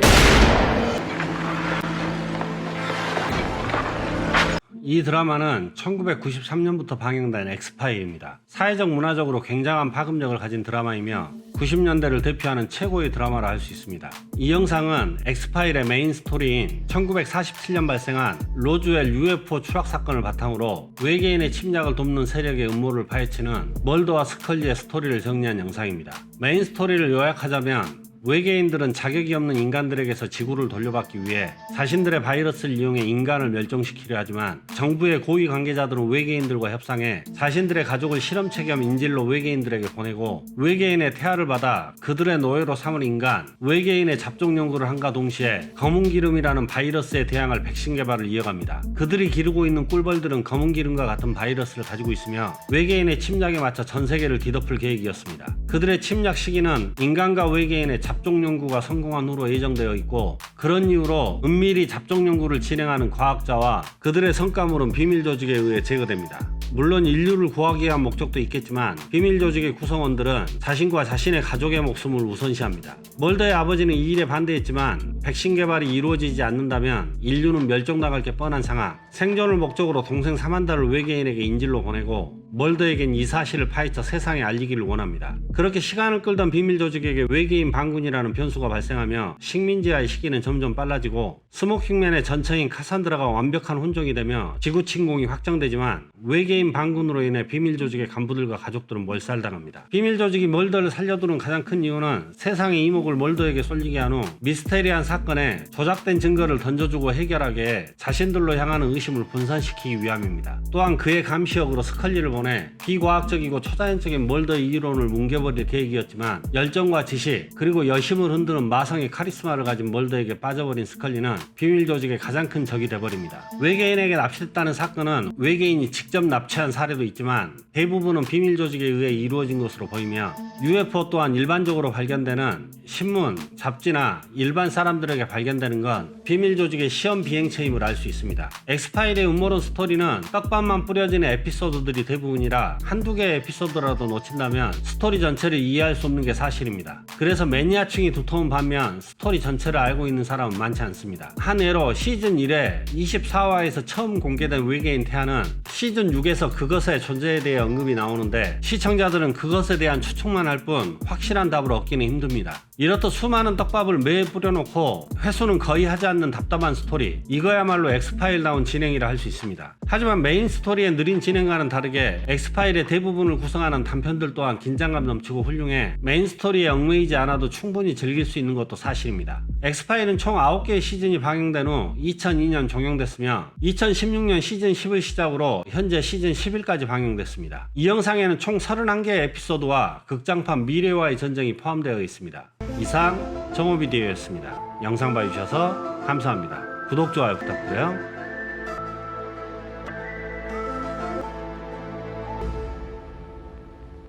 이 드라마는 1993년부터 방영된 엑스파일입니다. 사회적 문화적으로 굉장한 파급력을 가진 드라마이며 90년대를 대표하는 최고의 드라마라 할 수 있습니다. 이 영상은 엑스파일의 메인 스토리인 1947년 발생한 로즈웰 UFO 추락 사건을 바탕으로 외계인의 침략을 돕는 세력의 음모를 파헤치는 멀더와 스컬리의 스토리를 정리한 영상입니다. 메인 스토리를 요약하자면 외계인들은 자격이 없는 인간들에게서 지구를 돌려받기 위해 자신들의 바이러스를 이용해 인간을 멸종시키려 하지만 정부의 고위 관계자들은 외계인들과 협상해 자신들의 가족을 실험체 겸 인질로 외계인들에게 보내고 외계인의 태아를 받아 그들의 노예로 삼은 인간, 외계인의 잡종 연구를 함과 동시에 검은 기름이라는 바이러스에 대항할 백신 개발을 이어갑니다. 그들이 기르고 있는 꿀벌들은 검은 기름과 같은 바이러스를 가지고 있으며 외계인의 침략에 맞춰 전 세계를 뒤덮을 계획이었습니다. 그들의 침략 시기는 인간과 외계인의 잡종 연구가 성공한 후로 예정되어 있고 그런 이유로 은밀히 잡종 연구를 진행하는 과학자와 그들의 성과물은 비밀 조직에 의해 제거됩니다. 물론 인류를 구하기 위한 목적도 있겠지만 비밀 조직의 구성원들은 자신과 자신의 가족의 목숨을 우선시합니다. 멀더의 아버지는 이 일에 반대했지만 백신 개발이 이루어지지 않는다면 인류는 멸종당할 게 뻔한 상황. 생존을 목적으로 동생 사만다를 외계인에게 인질로 보내고 멀더에겐 이 사실을 파헤쳐 세상에 알리기를 원합니다. 그렇게 시간을 끌던 비밀 조직에게 외계인 반군이라는 변수가 발생하며 식민지화의 시기는 점점 빨라지고 스모킹맨의 전처인 카산드라가 완벽한 혼종이 되며 지구 침공이 확정되지만 외계인 반군으로 인해 비밀 조직의 간부들과 가족들은 몰살당합니다. 비밀 조직이 멀더를 살려두는 가장 큰 이유는 세상의 이목을 멀더에게 쏠리게 한 후 미스테리한 사건에 조작된 증거를 던져주고 해결하게 해 자신들로 향하는 의심을 분산시키기 위함입니다. 또한 그의 감시역으로 스컬리를 보내 비과학적이고 초자연적인 멀더의 이론을 뭉개버릴 계획이었지만 열정과 지식 그리고 여심을 흔드는 마성의 카리스마를 가진 멀더에게 빠져버린 스컬리는 비밀 조직의 가장 큰 적이 돼버립니다. 외계인에게 납치됐다는 사건은 외계인이 직접 납치한 사례도 있지만 대부분은 비밀 조직에 의해 이루어진 것으로 보이며 UFO 또한 일반적으로 발견되는 신문, 잡지나 일반 사람들에게 발견되는 건 비밀 조직의 시험 비행체임을 알 수 있습니다. 엑스파일의 음모론 스토리는 떡밥만 뿌려지는 에피소드들이 대부분이라 한두 개의 에피소드라도 놓친다면 스토리 전체를 이해할 수 없는 게 사실입니다. 그래서 매니아층이 두터운 반면 스토리 전체를 알고 있는 사람은 많지 않습니다. 한 예로 시즌 1회 24화에서 처음 공개된 외계인 태아는 시즌 6에서 그것의 존재에 대해 언급이 나오는데 시청자들은 그것에 대한 추측만 할 뿐 확실한 답을 얻기는 힘듭니다. 이렇듯 수많은 떡밥을 매에 뿌려놓고 회수는 거의 하지 않는 답답한 스토리, 이거야말로 엑스파일다운 진행이라 할 수 있습니다. 하지만 메인 스토리의 느린 진행과는 다르게 엑스파일의 대부분을 구성하는 단편들 또한 긴장감 넘치고 훌륭해 메인 스토리에 얽매이지 않아도 충분히 즐길 수 있는 것도 사실입니다. 엑스파일은 총 9개의 시즌이 방영된 후 2002년 종영됐으며 2016년 시즌 10을 시작으로 현재 시즌 11까지 방영됐습니다. 이 영상에는 총 31개의 에피소드와 극장판 미래와의 전쟁이 포함되어 있습니다. 이상 정오비디오였습니다. 영상 봐주셔서 감사합니다. 구독, 좋아요 부탁드려요.